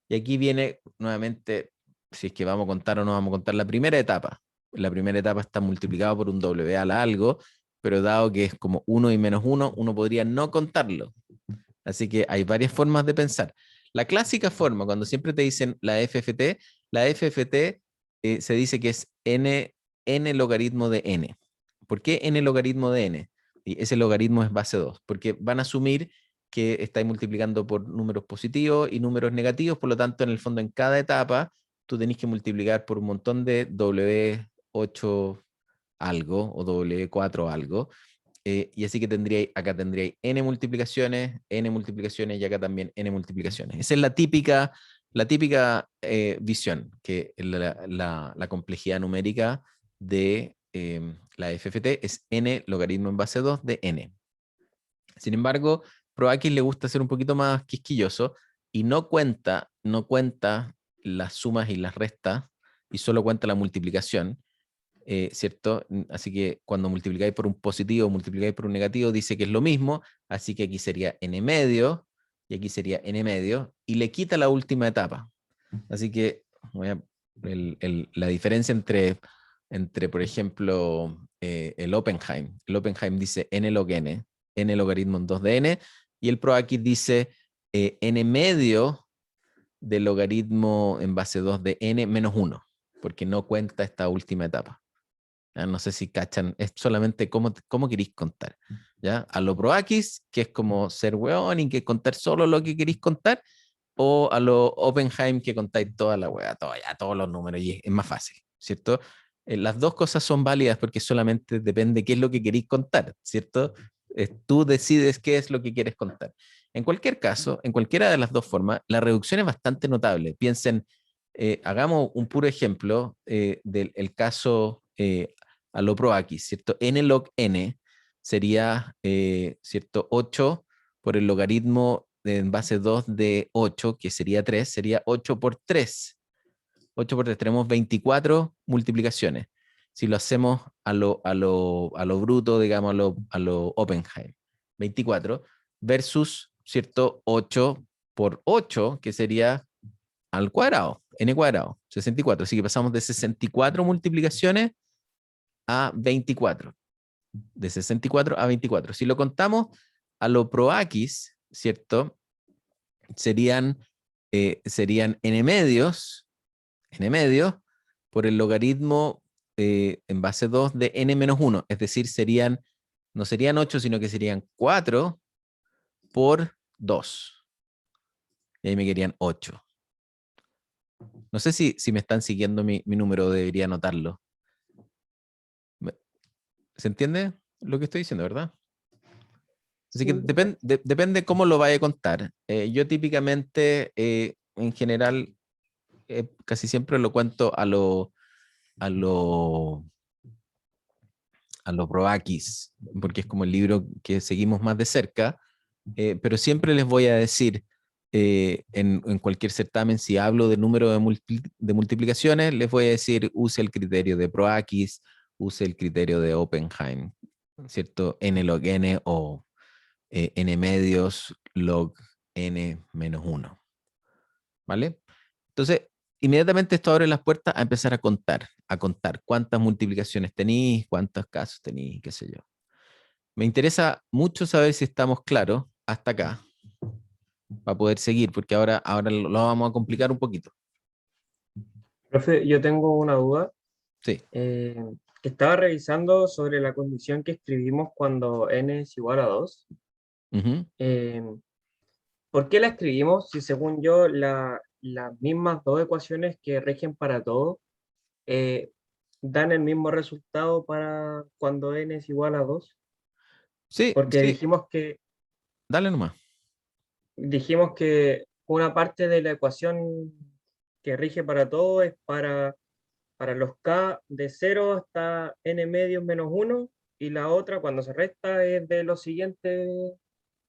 Y aquí viene nuevamente, si es que vamos a contar o no vamos a contar la primera etapa. La primera etapa está multiplicada por un w a la algo, pero dado que es como 1 y menos 1, uno podría no contarlo. Así que hay varias formas de pensar. La clásica forma, cuando siempre te dicen la FFT se dice que es n logaritmo de n. ¿Por qué n logaritmo de n? Y ese logaritmo es base 2, porque van a asumir que estáis multiplicando por números positivos y números negativos, por lo tanto, en el fondo, en cada etapa, tú tenés que multiplicar por un montón de W8 algo o W4 algo, y así que acá tendríais n multiplicaciones y acá también n multiplicaciones. Esa es la típica visión, que la complejidad numérica de la FFT es n logaritmo en base 2 de n. Sin embargo, ProAquis le gusta ser un poquito más quisquilloso y no cuenta las sumas y las restas y solo cuenta la multiplicación, ¿cierto? Así que cuando multiplicáis por un positivo o multiplicáis por un negativo, dice que es lo mismo, así que aquí sería n medio y aquí sería n medio y le quita la última etapa. Así que la diferencia entre, por ejemplo, el Oppenheim dice n log n logaritmo en 2 de n, y el ProAquis dice n medio de logaritmo en base 2 de n menos 1, porque no cuenta esta última etapa. ¿Ya? No sé si cachan, es solamente cómo queréis contar. ¿Ya? A lo ProAquis, que es como ser weón y que contar solo lo que queréis contar, o a lo Oppenheim, que contáis toda la weá, todos los números, y es más fácil, ¿cierto? Las dos cosas son válidas porque solamente depende qué es lo que queréis contar, ¿cierto? Tú decides qué es lo que quieres contar. En cualquier caso, en cualquiera de las dos formas, la reducción es bastante notable. Piensen, hagamos un puro ejemplo del caso a lo ProAquis, ¿cierto? N log n sería, ¿cierto? 8 por el logaritmo en base 2 de 8, que sería 3, sería 8 por 3. 8 por 3, tenemos 24 multiplicaciones. Si lo hacemos a lo bruto, digamos, a lo Oppenheim, 24, versus, ¿cierto? 8 por 8, que sería al cuadrado, n cuadrado, 64. Así que pasamos de 64 multiplicaciones a 24. De 64 a 24. Si lo contamos a lo ProAquis, ¿cierto? Serían n medios por el logaritmo en base 2 de n menos 1. Es decir, no serían 8, sino que serían 4 por 2. Y ahí me querían 8. No sé si me están siguiendo mi número, debería anotarlo. ¿Se entiende lo que estoy diciendo, verdad? Así que depende cómo lo vaya a contar. Yo típicamente, en general, casi siempre lo cuento a lo ProAquis, porque es como el libro que seguimos más de cerca, pero siempre les voy a decir, en cualquier certamen, si hablo de número de multiplicaciones, les voy a decir, use el criterio de ProAquis, use el criterio de Oppenheim, ¿cierto? N log n o n medios log n menos 1. ¿Vale? Entonces, inmediatamente esto abre las puertas a empezar a contar cuántas multiplicaciones tenéis, cuántos casos tenéis, qué sé yo. Me interesa mucho saber si estamos claros hasta acá, para poder seguir, porque ahora lo vamos a complicar un poquito. Profe, yo tengo una duda. Sí. estaba revisando sobre la condición que escribimos cuando n es igual a 2. Ujú. ¿Por qué la escribimos si según yo las mismas dos ecuaciones que rigen para todo eh, dan el mismo resultado para cuando n es igual a 2? Sí, Porque sí, dale nomás. dijimos que una parte de la ecuación que rige para todo es para los k de 0 hasta n medios menos 1, y la otra cuando se resta es de los siguientes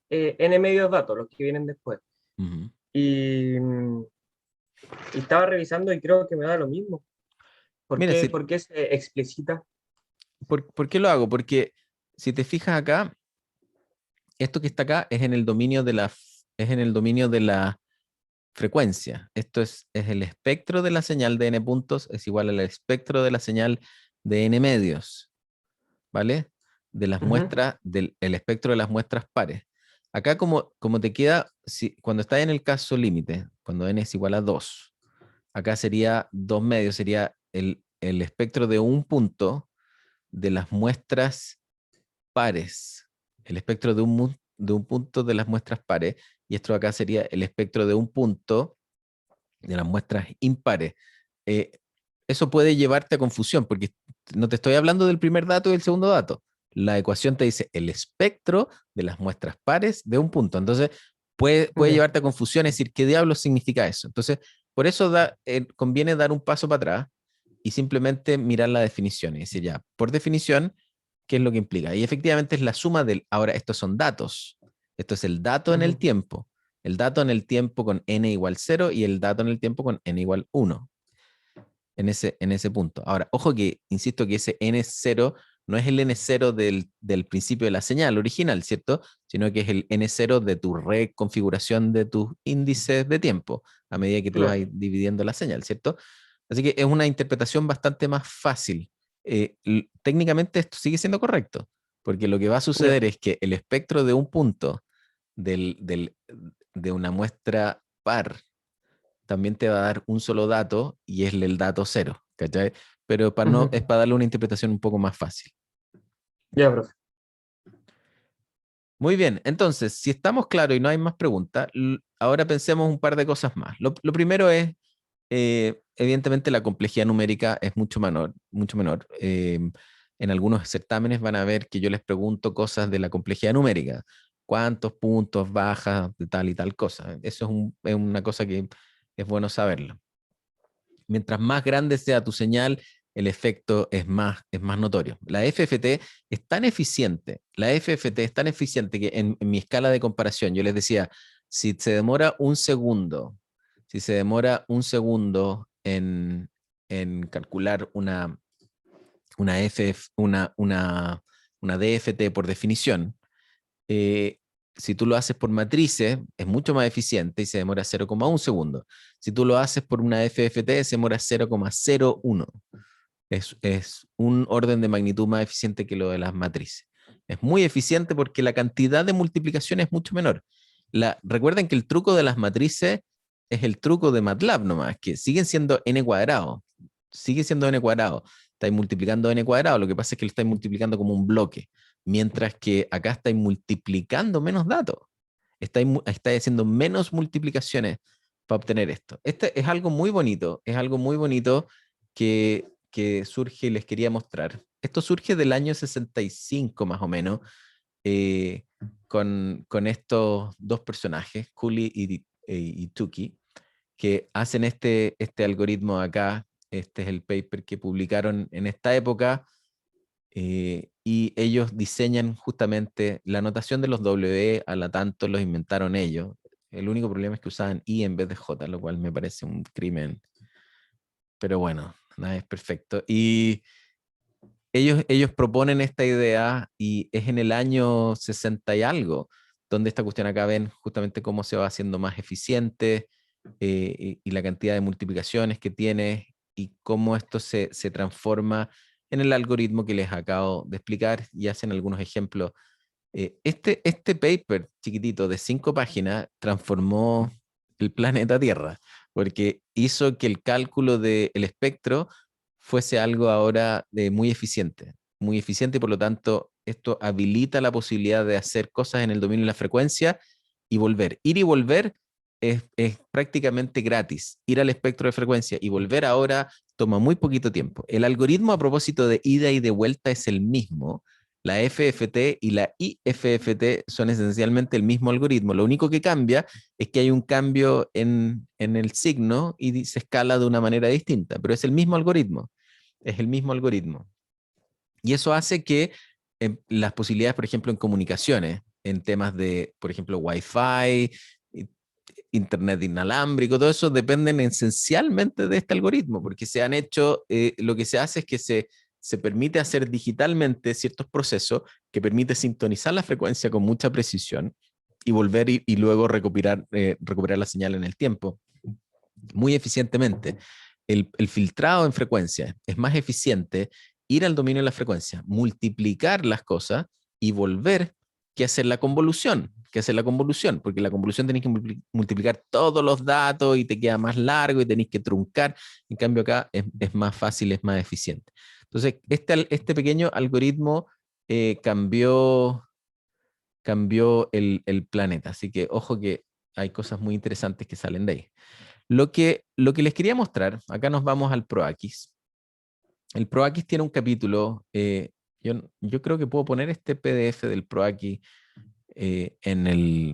n medios datos, los que vienen después. Ujú. Y estaba revisando y creo que me da lo mismo. Mira, si, ¿Por qué se explicita? ¿por qué lo hago? Porque si te fijas acá, esto que está acá es en el dominio de es en el dominio de la frecuencia. Esto es el espectro de la señal de n puntos, es igual al espectro de la señal de n medios, ¿vale? De las Ujú. muestras, del el espectro de las muestras pares. Acá como te queda, cuando está en el caso límite, cuando n es igual a 2, acá sería 2 medios, sería el espectro de un punto de las muestras pares, el espectro de un punto de las muestras pares, y esto acá sería el espectro de un punto de las muestras impares. Eh, Eso puede llevarte a confusión, porque no te estoy hablando del primer dato y del segundo dato. La ecuación te dice el espectro de las muestras pares de un punto. Entonces, puede Ya. llevarte a confusión, es decir, ¿qué diablos significa eso? Entonces, por eso conviene dar un paso para atrás y simplemente mirar la definición y decir, ya, por definición, ¿qué es lo que implica? Y efectivamente es la suma del, ahora, estos son datos. Esto es el dato en el Ujú. tiempo. El dato en el tiempo con n igual 0 y el dato en el tiempo con n igual 1. En ese punto. Ahora, ojo que, insisto que ese n0 no es el n0 del principio de la señal original, ¿cierto? Sino que es el n0 de tu reconfiguración de tus índices de tiempo a medida que tú vas Claro. dividiendo la señal, ¿cierto? Así que es una interpretación bastante más fácil. Técnicamente esto sigue siendo correcto, porque lo que va a Ya. suceder es que el espectro de un punto de una muestra par también te va a dar un solo dato y es el dato 0, ¿cachai? Pero para no, Ujú. es para darle una interpretación un poco más fácil. Ya, profe. Muy bien, entonces, si estamos claros y no hay más preguntas, ahora pensemos un par de cosas más. Lo primero es, evidentemente, la complejidad numérica es mucho menor, mucho menor. En algunos certámenes van a ver que yo les pregunto cosas de la complejidad numérica. ¿Cuántos puntos bajas de tal y tal cosa? Eso es una cosa que es bueno saberlo. Mientras más grande sea tu señal, el efecto es más notorio. La FFT es tan eficiente, la FFT es tan eficiente que en mi escala de comparación yo les decía, si se demora un segundo, si se demora un segundo en calcular una DFT por definición, eh, si tú lo haces por matrices, es mucho más eficiente y se demora 0,1 segundo. Si tú lo haces por una FFT, se demora 0,01. Es un orden de magnitud más eficiente que lo de las matrices. Es muy eficiente porque la cantidad de multiplicación es mucho menor. Recuerden que el truco de las matrices es el truco de MATLAB nomás, que siguen siendo n cuadrado. Sigue siendo n cuadrado. Estáis multiplicando n cuadrado, lo que pasa es que lo estáis multiplicando como un bloque, mientras que acá estáis multiplicando menos datos. Estáis haciendo menos multiplicaciones para obtener esto. Este es algo muy bonito, es algo muy bonito que surge y les quería mostrar. Esto surge del año 65 más o menos, eh, con estos dos personajes, Cooley y Tukey, que hacen este algoritmo acá. Este es el paper que publicaron en esta época, y ellos diseñan justamente la notación de los W, a la tanto los inventaron ellos. El único problema es que usaban I en vez de J, lo cual me parece un crimen. Pero bueno, nada es perfecto. Y ellos proponen esta idea y es en el año 60 y algo, donde esta cuestión acá ven justamente cómo se va haciendo más eficiente, y la cantidad de multiplicaciones que tiene y cómo esto se transforma en el algoritmo que les acabo de explicar, y hacen algunos ejemplos. Este paper chiquitito de 5 páginas transformó el planeta Tierra, porque hizo que el cálculo del espectro fuese algo ahora muy eficiente y por lo tanto esto habilita la posibilidad de hacer cosas en el dominio de la frecuencia y volver. Ir y volver es prácticamente gratis. Ir al espectro de frecuencia y volver ahora toma muy poquito tiempo. El algoritmo a propósito de ida y de vuelta es el mismo. La FFT y la IFFT son esencialmente el mismo algoritmo. Lo único que cambia es que hay un cambio en el signo y se escala de una manera distinta, pero es el mismo algoritmo. Es el mismo algoritmo. Y eso hace que las posibilidades, por ejemplo, en comunicaciones, en temas de, por ejemplo, Wi-Fi, internet inalámbrico, todo eso dependen esencialmente de este algoritmo, porque se han hecho, lo que se hace es que se permite hacer digitalmente ciertos procesos que permite sintonizar la frecuencia con mucha precisión y volver y luego recuperar la señal en el tiempo muy eficientemente. El filtrado en frecuencia es más eficiente ir al dominio de la frecuencia, multiplicar las cosas y volver que hacer la convolución, porque la convolución tenéis que multiplicar todos los datos y te queda más largo y tenéis que truncar. En cambio acá es más fácil, es más eficiente. Entonces, este pequeño algoritmo cambió el planeta, así que ojo que hay cosas muy interesantes que salen de ahí. Lo que les quería mostrar, acá nos vamos al PROAKIS. El PROAKIS tiene un capítulo, yo creo que puedo poner este PDF del PROAKIS en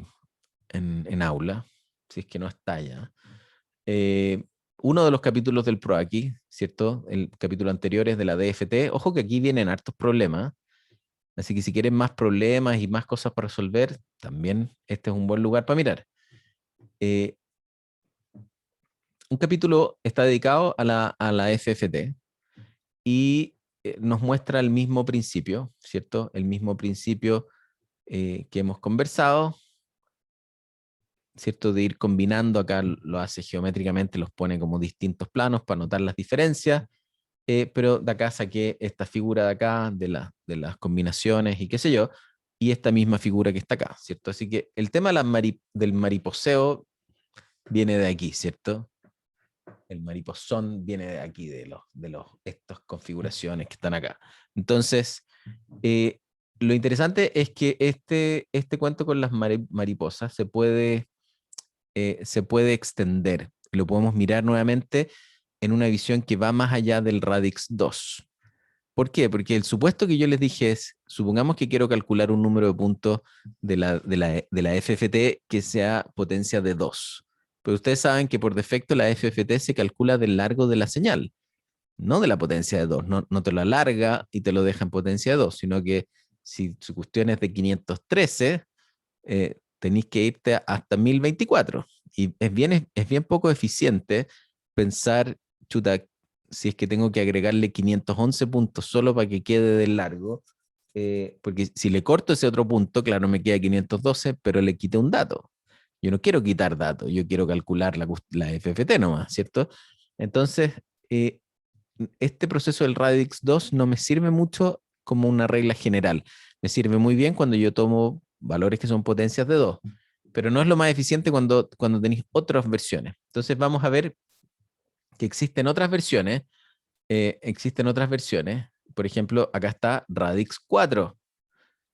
aula, si es que no está ya. Uno de los capítulos del PROAKIS, ¿cierto? El capítulo anterior es de la DFT. Ojo que aquí vienen hartos problemas, así que si quieren más problemas y más cosas para resolver, también este es un buen lugar para mirar. Un capítulo está dedicado a la FFT y nos muestra el mismo principio, ¿cierto? El mismo principio que hemos conversado, ¿cierto? De ir combinando, acá lo hace geométricamente, los pone como distintos planos para notar las diferencias, pero de acá saqué esta figura de acá, de las combinaciones y qué sé yo, y esta misma figura que está acá, ¿cierto? Así que el tema del mariposeo viene de aquí, ¿cierto? El mariposón viene de aquí, de estas configuraciones que están acá. Entonces, lo interesante es que este cuento con las mariposas se puede extender. Lo podemos mirar nuevamente en una visión que va más allá del radix 2. ¿Por qué? Porque el supuesto que yo les dije es, supongamos que quiero calcular un número de puntos de la FFT que sea potencia de 2. Pero ustedes saben que por defecto la FFT se calcula del largo de la señal, no de la potencia de 2. No te lo alarga y te lo deja en potencia de 2, sino que si su cuestión es de 513, tenéis que irte hasta 1024. Y es bien poco eficiente pensar, chuta, si es que tengo que agregarle 511 puntos solo para que quede de largo, porque si le corto ese otro punto, claro, me queda 512, pero le quité un dato. Yo no quiero quitar datos, yo quiero calcular la FFT nomás, ¿cierto? Entonces, este proceso del radix 2 no me sirve mucho como una regla general. Me sirve muy bien cuando yo tomo valores que son potencias de 2, pero no es lo más eficiente cuando tenéis otras versiones. Entonces vamos a ver que existen otras versiones. Por ejemplo, acá está radix 4,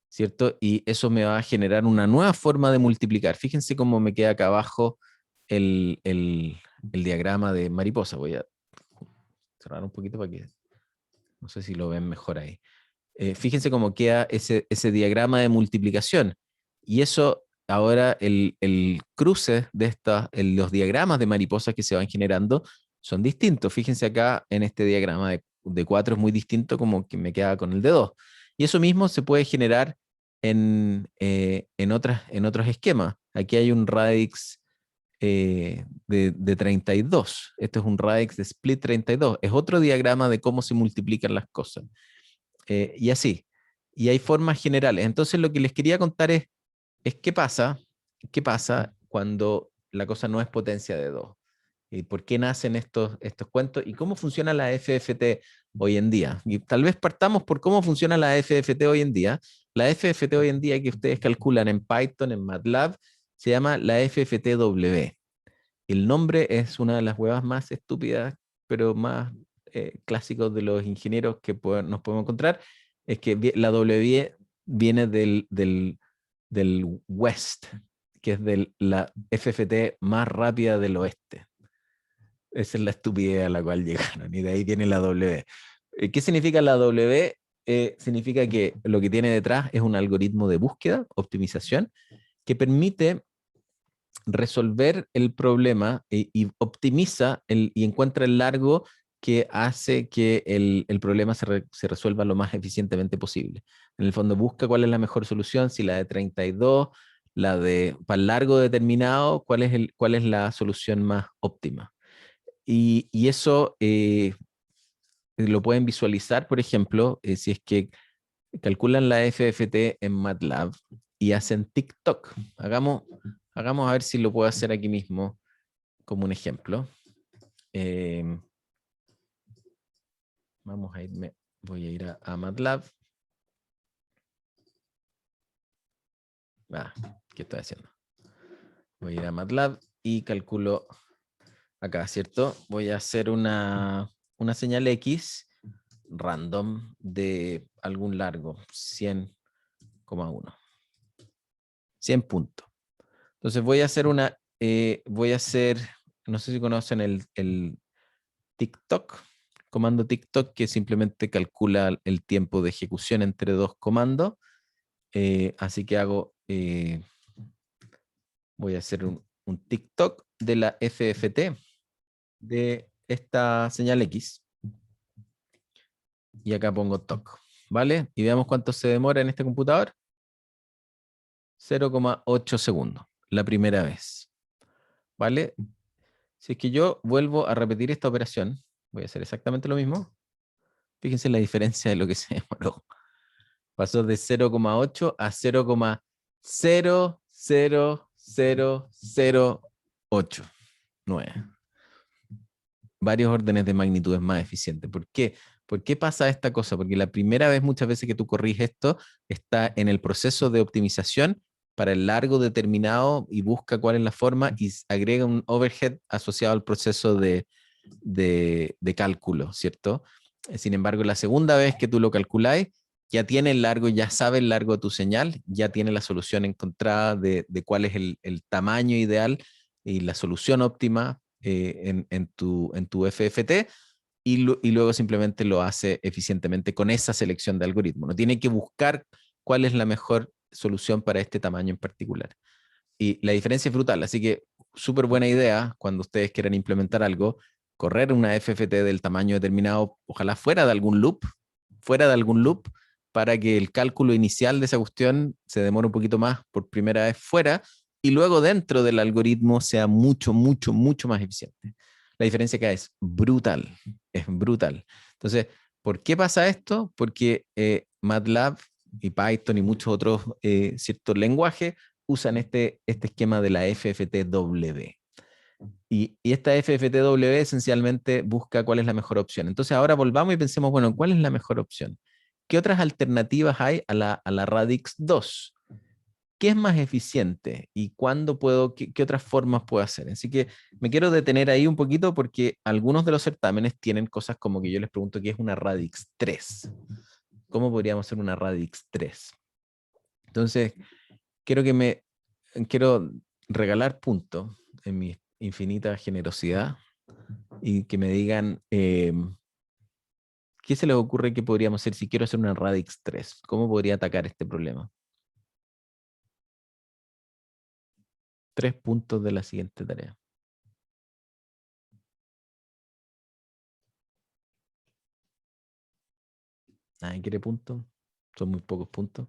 ¿cierto? Y eso me va a generar una nueva forma de multiplicar. Fíjense cómo me queda acá abajo el diagrama de mariposa. Voy a cerrar un poquito para que, no sé si lo ven mejor ahí. Fíjense cómo queda ese diagrama de multiplicación. Y eso, ahora el cruce de los diagramas de mariposas que se van generando son distintos. Fíjense acá en este diagrama de 4 es muy distinto como que me queda con el de 2. Y eso mismo se puede generar en otros esquemas. Aquí hay un radix de 32. Este es un radix de split 32. Es otro diagrama de cómo se multiplican las cosas. Y así. Y hay formas generales. Entonces lo que les quería contar es qué pasa cuando la cosa no es potencia de 2. ¿Y por qué nacen estos cuentos? ¿Y cómo funciona la FFT hoy en día? Y tal vez partamos por cómo funciona la FFT hoy en día. La FFT hoy en día que ustedes calculan en Python, en MATLAB, se llama la FFTW. El nombre es una de las huevas más estúpidas, pero más clásicos de los ingenieros que nos podemos encontrar, es que la W viene del West, que es de la FFT más rápida del oeste. Esa es la estupidez a la cual llegaron, y de ahí viene la W. ¿Qué significa la W? Significa que lo que tiene detrás es un algoritmo de búsqueda, optimización, que permite resolver el problema y optimiza y encuentra el largo que hace que el problema se resuelva lo más eficientemente posible. En el fondo busca cuál es la mejor solución, si la de 32, la de para el largo determinado, cuál es la solución más óptima. Y eso lo pueden visualizar, por ejemplo, si es que calculan la FFT en MATLAB y hacen TikTok. Hagamos a ver si lo puedo hacer aquí mismo como un ejemplo. Vamos a irme, voy a ir a MATLAB. ¿Qué estoy haciendo? Voy a ir a MATLAB y calculo acá, ¿cierto? Voy a hacer una señal X random de algún largo, 100,1. 100 puntos. Entonces voy a hacer no sé si conocen el TikTok, comando TikTok, que simplemente calcula el tiempo de ejecución entre dos comandos. Así que voy a hacer un TikTok de la FFT de esta señal X. Y acá pongo TOC, ¿vale? Y veamos cuánto se demora en este computador. 0,8 segundos, la primera vez, ¿vale? Si es que yo vuelvo a repetir esta operación, voy a hacer exactamente lo mismo. Fíjense la diferencia de lo que se demoró. Pasó de 0,8 a 0,00008,9. Varios órdenes de magnitud es más eficiente. ¿Por qué? ¿Por qué pasa esta cosa? Porque la primera vez, muchas veces que tú corriges esto, está en el proceso de optimización para el largo determinado y busca cuál es la forma y agrega un overhead asociado al proceso de cálculo, ¿cierto? Sin embargo, la segunda vez que tú lo calculáis, ya tiene el largo, ya sabe el largo de tu señal, ya tiene la solución encontrada de cuál es el tamaño ideal y la solución óptima en tu FFT, y luego simplemente lo hace eficientemente con esa selección de algoritmo. No tiene que buscar cuál es la mejor solución para este tamaño en particular. Y la diferencia es brutal, así que súper buena idea cuando ustedes quieran implementar algo, correr una FFT del tamaño determinado, ojalá fuera de algún loop, para que el cálculo inicial de esa cuestión se demore un poquito más por primera vez fuera, y luego dentro del algoritmo sea mucho, mucho, mucho más eficiente. La diferencia acá es brutal. Entonces, ¿por qué pasa esto? Porque MATLAB y Python y muchos otros ciertos lenguajes usan este esquema de la FFTW. Y esta FFTW esencialmente busca cuál es la mejor opción. Entonces ahora volvamos y pensemos, bueno, ¿cuál es la mejor opción? ¿Qué otras alternativas hay a la Radix 2? ¿Qué es más eficiente? ¿Y cuándo qué otras formas puedo hacer? Así que me quiero detener ahí un poquito porque algunos de los certámenes tienen cosas como que yo les pregunto qué es una Radix 3. ¿Cómo podríamos hacer una Radix 3? Entonces, quiero regalar puntos en mi infinita generosidad y que me digan qué se les ocurre que podríamos hacer si quiero hacer una Radix 3. ¿Cómo podría atacar este problema? 3 puntos de la siguiente tarea. ¿Nadie quiere puntos? Son muy pocos puntos.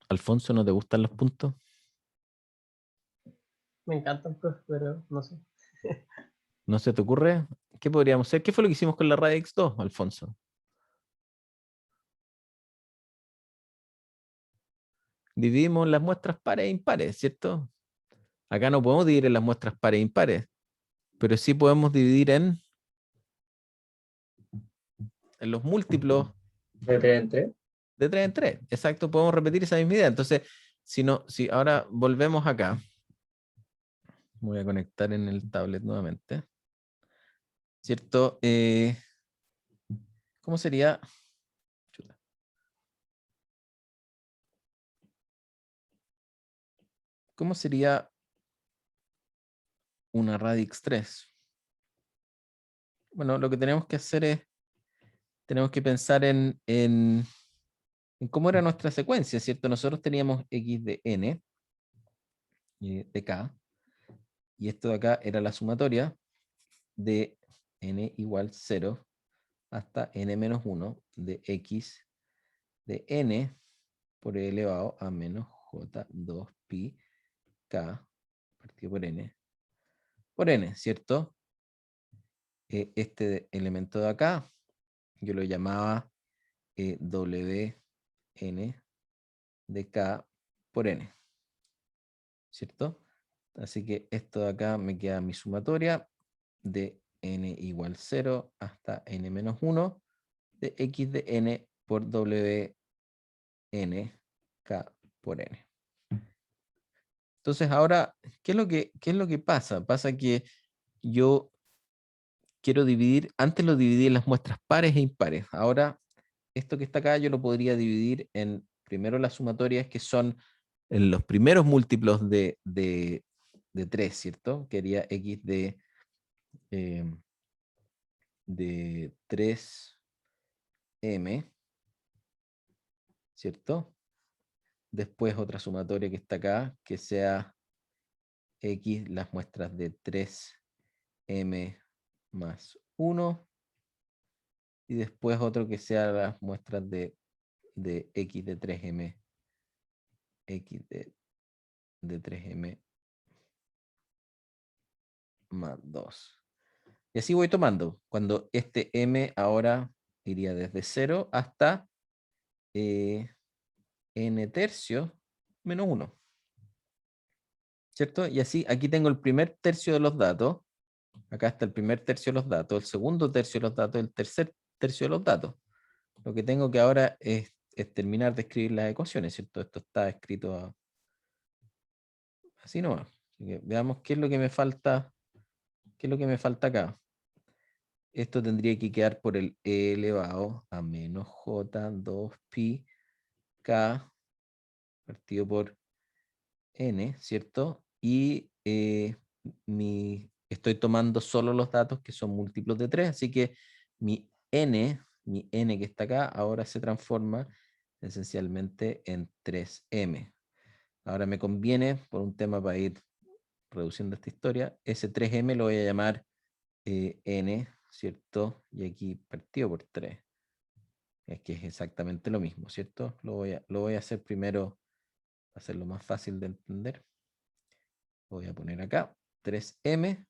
Alfonso, ¿no te gustan los puntos? Me encantan, profe, pero no sé. ¿No se te ocurre? ¿Qué podríamos hacer? ¿Qué fue lo que hicimos con la Radix 2, Alfonso? Dividimos las muestras pares e impares, ¿cierto? Acá no podemos dividir en las muestras pares e impares, pero sí podemos dividir en los múltiplos De 3 en 3. de 3 en 3. Exacto, podemos repetir esa misma idea. Entonces, si ahora volvemos acá Me voy a conectar en el tablet nuevamente. ¿Cierto? ¿Cómo sería? Chuta. ¿Cómo sería una radix 3? Bueno, lo que tenemos que hacer es, tenemos que pensar en cómo era nuestra secuencia, ¿cierto? Nosotros teníamos x de n, de k, y esto de acá era la sumatoria de n igual 0 hasta n menos 1 de x de n por e elevado a menos j2 pi k partido por n, ¿cierto? Este elemento de acá, yo lo llamaba wn de k por n, ¿cierto? Así que esto de acá me queda mi sumatoria de n igual 0 hasta n menos 1 de x de n por wn k por n. Entonces ahora, qué es lo que pasa? Pasa que yo quiero dividir, antes lo dividí en las muestras pares e impares. Ahora, esto que está acá yo lo podría dividir en, primero las sumatorias que son en los primeros múltiplos de 3, ¿cierto? Que haría x de 3m, ¿cierto? Después otra sumatoria que está acá, que sea x las muestras de 3m más 1, y después otro que sea las muestras de x de 3m, x de 3m más 2. Y así voy tomando, cuando este m ahora iría desde 0 hasta n tercio menos 1. ¿Cierto? Y así aquí tengo el primer tercio de los datos. Acá está el primer tercio de los datos, el segundo tercio de los datos, el tercer tercio de los datos. Lo que tengo que ahora es terminar de escribir las ecuaciones, ¿cierto? Esto está escrito así nomás. Así que veamos qué es lo que me falta, qué es lo que me falta acá. Esto tendría que quedar por el e elevado a menos j2 pi k partido por n, ¿cierto? Y estoy tomando solo los datos que son múltiplos de 3, así que mi n que está acá, ahora se transforma esencialmente en 3m. Ahora me conviene, por un tema para ir reduciendo esta historia, ese 3m lo voy a llamar n, ¿cierto? Y aquí partido por 3. Es que es exactamente lo mismo, ¿cierto? Lo voy a hacer primero, para hacerlo más fácil de entender. Voy a poner acá 3m,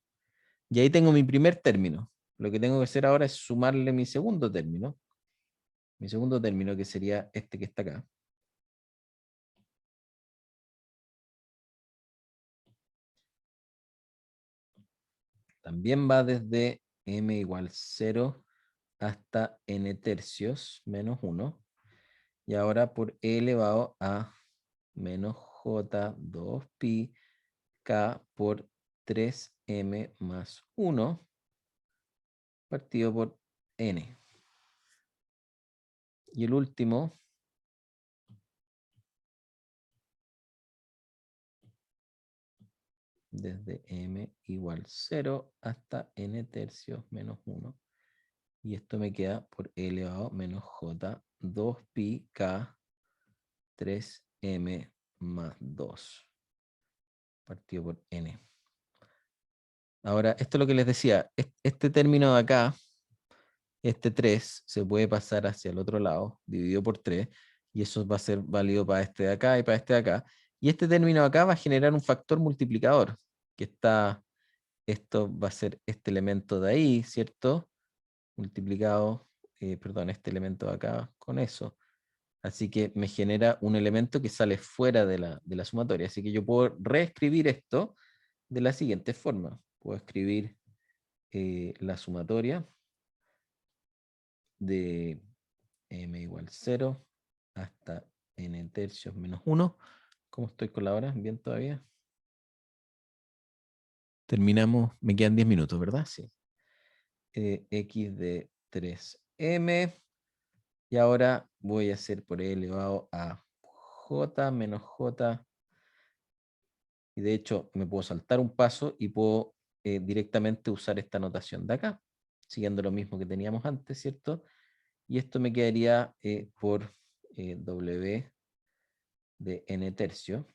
y ahí tengo mi primer término. Lo que tengo que hacer ahora es sumarle mi segundo término. Mi segundo término, que sería este que está acá. También va desde m igual 0 hasta n tercios menos 1. Y ahora por e elevado a menos j2 pi k por 3m más 1 partido por n. Y el último desde m igual 0 hasta n tercios menos 1. Y esto me queda por e elevado a menos j 2 pi k 3m más 2 partido por n. Ahora, esto es lo que les decía. Este término de acá, este 3, se puede pasar hacia el otro lado, dividido por 3, y eso va a ser válido para este de acá y para este de acá. Y este término de acá va a generar un factor multiplicador, que está, esto va a ser este elemento de ahí, ¿cierto? Multiplicado, perdón, este elemento de acá con eso. Así que me genera un elemento que sale fuera de la sumatoria. Así que yo puedo reescribir esto de la siguiente forma. Puedo escribir la sumatoria de m igual 0 hasta n tercios menos 1. ¿Cómo estoy con la hora? ¿Bien todavía? Terminamos, me quedan 10 minutos, ¿verdad? Sí. X de 3m. Y ahora voy a hacer por E elevado a J menos J. Y de hecho me puedo saltar un paso y puedo directamente usar esta notación de acá, siguiendo lo mismo que teníamos antes, ¿cierto? Y esto me quedaría por W de n tercio.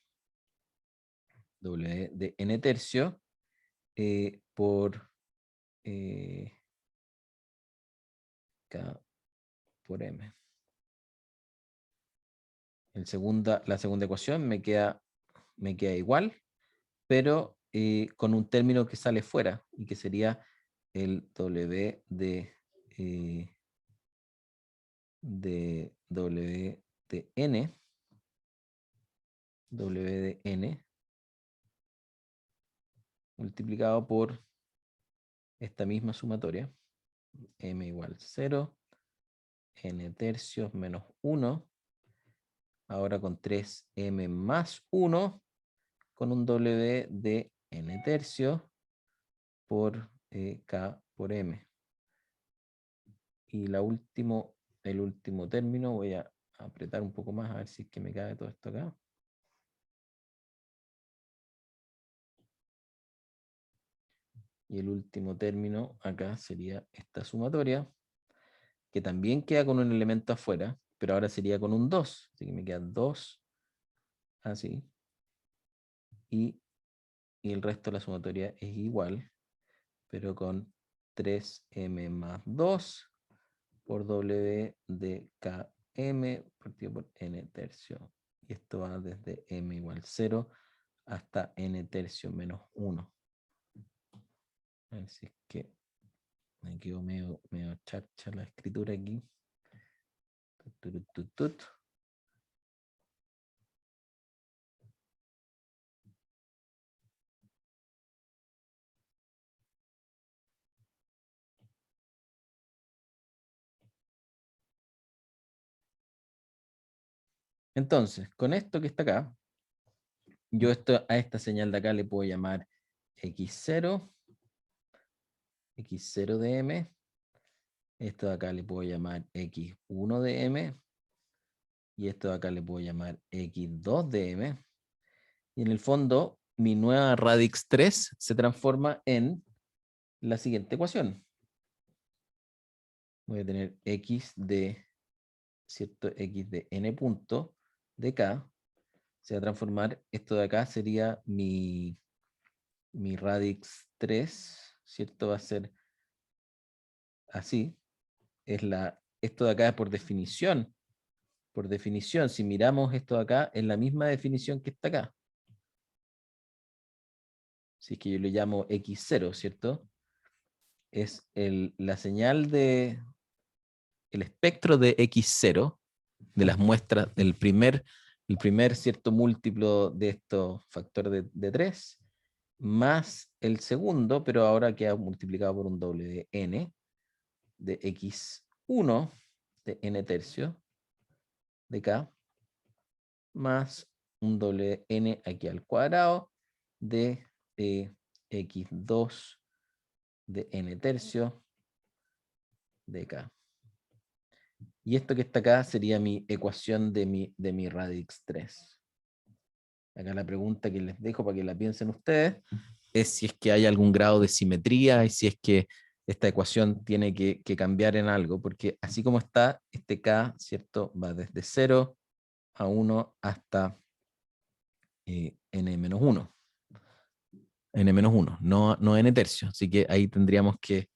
W de n tercio por K por M. La segunda ecuación me queda igual, pero con un término que sale fuera y que sería el W de W de N, W de N, multiplicado por esta misma sumatoria, M igual 0, N tercios menos 1, ahora con 3M más 1, con un W de N tercios por K por M. Y el último término, voy a apretar un poco más a ver si es que me cabe todo esto acá. Y el último término acá sería esta sumatoria, que también queda con un elemento afuera, pero ahora sería con un 2. Así que me quedan 2, así. Y el resto de la sumatoria es igual, pero con 3m más 2 por W de KM partido por n tercio. Y esto va desde m igual 0 hasta n tercio menos 1. A ver si es que me quedo medio charcha la escritura aquí. Tut. Entonces, con esto que está acá, yo a esta señal de acá le puedo llamar x0 de m. Esto de acá le puedo llamar x1 de m. Y esto de acá le puedo llamar x2 de m. Y en el fondo, mi nueva radix 3 se transforma en la siguiente ecuación. Voy a tener x de, ¿cierto? X de n punto de k. Se va a transformar, esto de acá sería mi radix 3, ¿cierto? Va a ser así. Esto de acá es por definición. Por definición, si miramos esto de acá, es la misma definición que está acá. Si es que yo le llamo x0, ¿cierto? Es la señal el espectro de x0, de las muestras, el primer cierto múltiplo de estos factores de 3, más el segundo, pero ahora queda multiplicado por un doble de n, de x1 de n tercio de k, más un doble de n aquí al cuadrado de x2 de n tercio de k. Y esto que está acá sería mi ecuación de mi radix 3. Acá la pregunta que les dejo para que la piensen ustedes es si es que hay algún grado de simetría y si es que esta ecuación tiene que cambiar en algo, porque así como está, este k, ¿cierto? Va desde 0 a 1 hasta n-1. n-1, no n tercio. Así que ahí tendríamos que,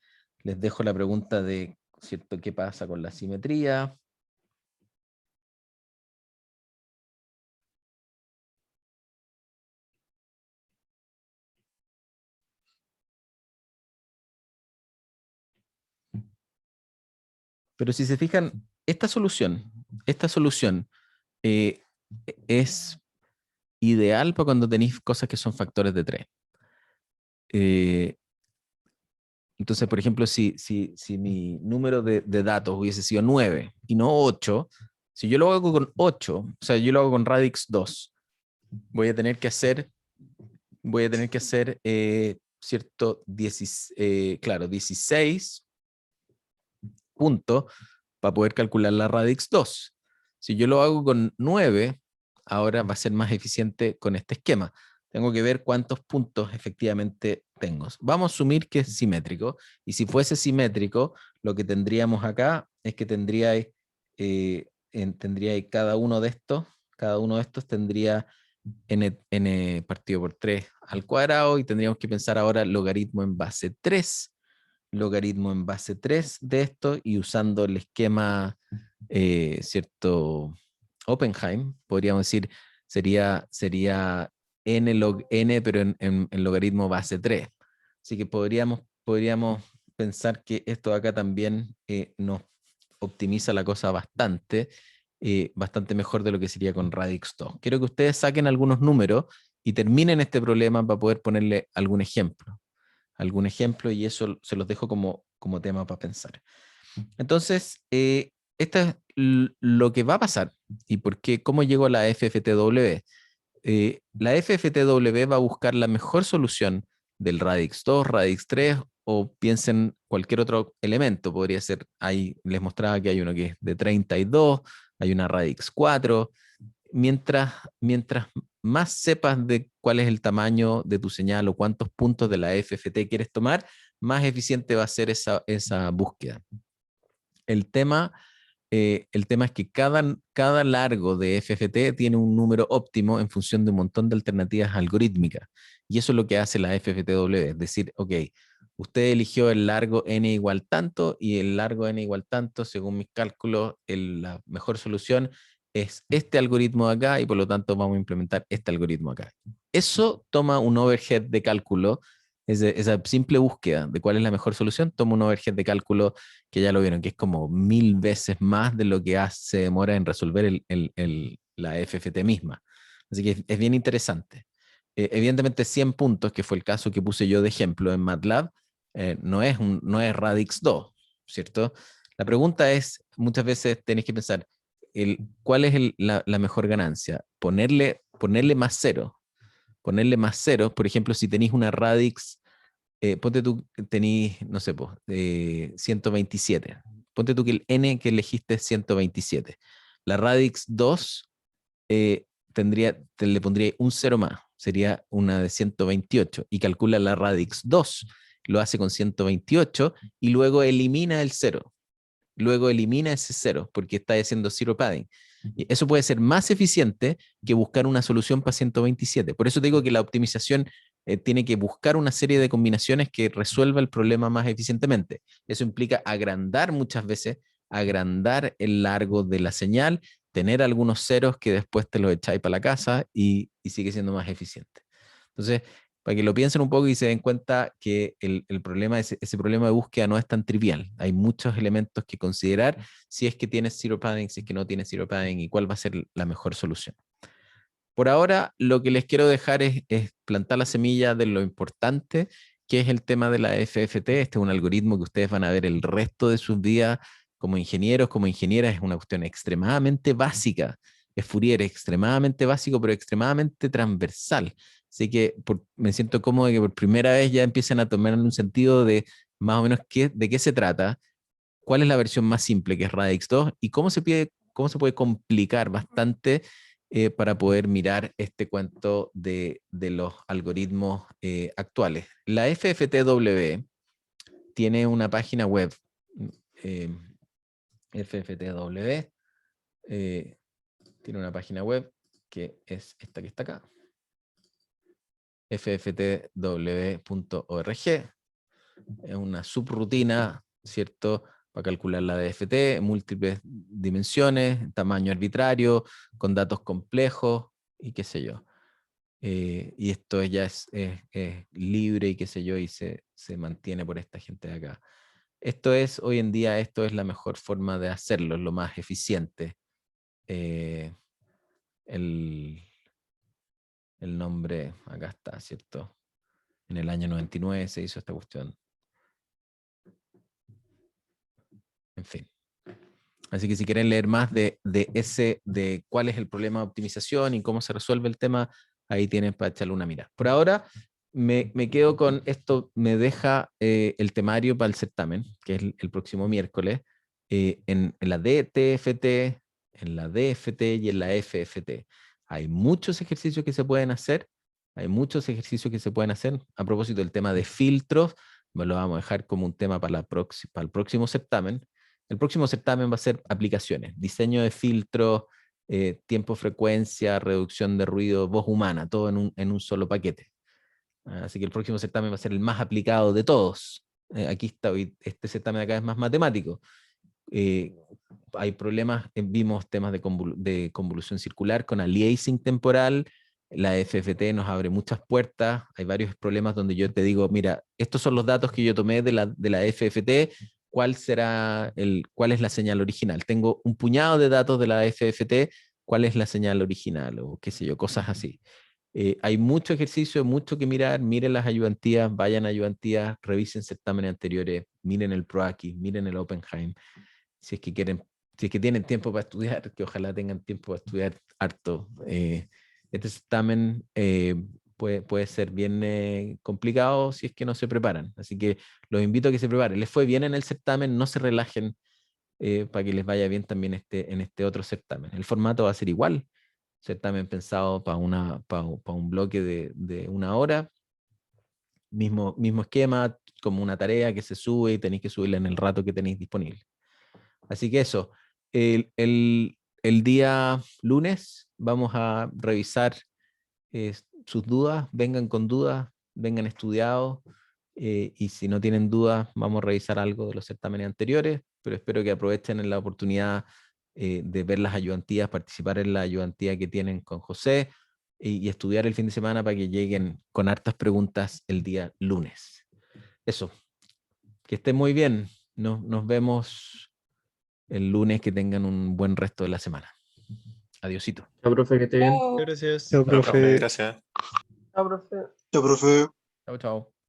les dejo la pregunta de, ¿cierto? ¿Qué pasa con la simetría? Pero si se fijan, esta solución es ideal para cuando tenéis cosas que son factores de 3. Entonces, por ejemplo, si mi número de datos hubiese sido 9 y no 8, si yo lo hago con 8, o sea, yo lo hago con radix 2, voy a tener que hacer ¿cierto? 16 puntos para poder calcular la radix 2. Si yo lo hago con 9, ahora va a ser más eficiente con este esquema. Tengo que ver cuántos puntos efectivamente tengo. Vamos a asumir que es simétrico, y si fuese simétrico, lo que tendríamos acá es que tendríais cada uno de estos tendría n partido por 3 al cuadrado, y tendríamos que pensar ahora logaritmo en base 3 de esto, y usando el esquema, ¿cierto? Oppenheim, podríamos decir, sería n log n, pero en logaritmo base 3. Así que podríamos pensar que esto de acá también nos optimiza la cosa bastante mejor de lo que sería con radix 2. Quiero que ustedes saquen algunos números y terminen este problema para poder ponerle algún ejemplo, y eso se los dejo como tema para pensar. Entonces, esto es lo que va a pasar, y cómo llegó a la FFTW. La FFTW va a buscar la mejor solución del radix 2, radix 3, o piensen cualquier otro elemento. Podría ser, les mostraba que hay uno que es de 32, hay una radix 4. Mientras más sepas de cuál es el tamaño de tu señal o cuántos puntos de la FFT quieres tomar, más eficiente va a ser esa búsqueda. El tema es que cada largo de FFT tiene un número óptimo en función de un montón de alternativas algorítmicas. Y eso es lo que hace la FFTW. Es decir, ok, usted eligió el largo n igual tanto, y el largo n igual tanto, según mis cálculos, la mejor solución es este algoritmo de acá, y por lo tanto vamos a implementar este algoritmo acá. Eso toma un overhead de cálculo. Esa simple búsqueda de cuál es la mejor solución toma un overhead de cálculo que ya lo vieron, que es como 1000 veces más de lo que se demora en resolver la FFT misma. Así que es bien interesante. Evidentemente 100 puntos, que fue el caso que puse yo de ejemplo en MATLAB, no es radix 2, ¿cierto? La pregunta es, muchas veces tenéis que pensar, ¿cuál es la mejor ganancia? Ponerle más cero. Ponerle más cero, por ejemplo, si tenéis una radix, ponte tú, tenéis, no sé, 127. Ponte tú que el n que elegiste es 127. La radix 2 le pondría un 0 más, sería una de 128, y calcula la radix 2, lo hace con 128, y luego elimina el 0. Luego elimina ese 0, porque está haciendo zero padding. Y eso puede ser más eficiente que buscar una solución para 127. Por eso te digo que la optimización tiene que buscar una serie de combinaciones que resuelva el problema más eficientemente. Eso implica muchas veces, agrandar el largo de la señal, tener algunos ceros que después te los echáis para la casa, y sigue siendo más eficiente. Entonces, para que lo piensen un poco y se den cuenta que el problema, ese problema de búsqueda no es tan trivial. Hay muchos elementos que considerar si es que tienes zero padding, si es que no tienes zero padding, y cuál va a ser la mejor solución. Por ahora, lo que les quiero dejar es plantar la semilla de lo importante, que es el tema de la FFT. Este es un algoritmo que ustedes van a ver el resto de sus vidas como ingenieros, como ingenieras. Es una cuestión extremadamente básica. Es Fourier, extremadamente básico, pero extremadamente transversal. Así que me siento cómodo de que por primera vez ya empiecen a tomar un sentido de más o menos de qué se trata, cuál es la versión más simple, que es radix 2, y cómo se puede complicar bastante para poder mirar este cuento de los algoritmos actuales. La FFTW tiene una página web, FFTW tiene una página web que es esta que está acá, fftw.org. Es una subrutina, ¿cierto?, para calcular la DFT, múltiples dimensiones, tamaño arbitrario, con datos complejos, y qué sé yo. Y esto ya es libre, y qué sé yo, y se mantiene por esta gente de acá. Hoy en día, esto es la mejor forma de hacerlo, es lo más eficiente. El nombre, acá está, ¿cierto? En el año 99 se hizo esta cuestión. En fin. Así que si quieren leer más de cuál es el problema de optimización y cómo se resuelve el tema, ahí tienen para echarle una mirada. Por ahora, me quedo con esto, me deja el temario para el certamen, que es el próximo miércoles, en la DTFT, en la DFT y en la FFT. Hay muchos ejercicios que se pueden hacer, A propósito del tema de filtros, me lo vamos a dejar como un tema para el próximo certamen. El próximo certamen va a ser aplicaciones, diseño de filtros, tiempo, frecuencia, reducción de ruido, voz humana, todo en un solo paquete. Así que el próximo certamen va a ser el más aplicado de todos. Aquí está, este certamen de acá es más matemático. Hay problemas, vimos temas de convolución circular con aliasing temporal. La FFT nos abre muchas puertas. Hay varios problemas donde yo te digo, mira, estos son los datos que yo tomé de la FFT. ¿Cuál es la señal original? Tengo un puñado de datos de la FFT. ¿Cuál es la señal original? O qué sé yo, cosas así. Hay mucho ejercicio, mucho que mirar. Miren las ayudantías, vayan a ayudantías, revisen certámenes anteriores, miren el PROACI, miren el Oppenheim. Si es que tienen tiempo para estudiar, que ojalá tengan tiempo para estudiar harto. Este certamen puede ser bien complicado si es que no se preparan. Así que los invito a que se preparen. Les fue bien en el certamen, no se relajen para que les vaya bien también en este otro certamen. El formato va a ser igual. Certamen pensado para un bloque de 1 hora. Mismo esquema, como una tarea que se sube y tenéis que subirla en el rato que tenéis disponible. Así que eso, el día lunes vamos a revisar sus dudas, vengan con dudas, vengan estudiados, y si no tienen dudas, vamos a revisar algo de los certámenes anteriores, pero espero que aprovechen la oportunidad de ver las ayudantías, participar en la ayudantía que tienen con José y estudiar el fin de semana para que lleguen con hartas preguntas el día lunes. Eso, que estén muy bien, nos vemos el lunes, que tengan un buen resto de la semana. Adiósito. Chao, profe, que esté bien. Chao. Gracias. Chao, Chao, profe, profe. gracias. Chao, profe. Chao, profe. Chao, chao.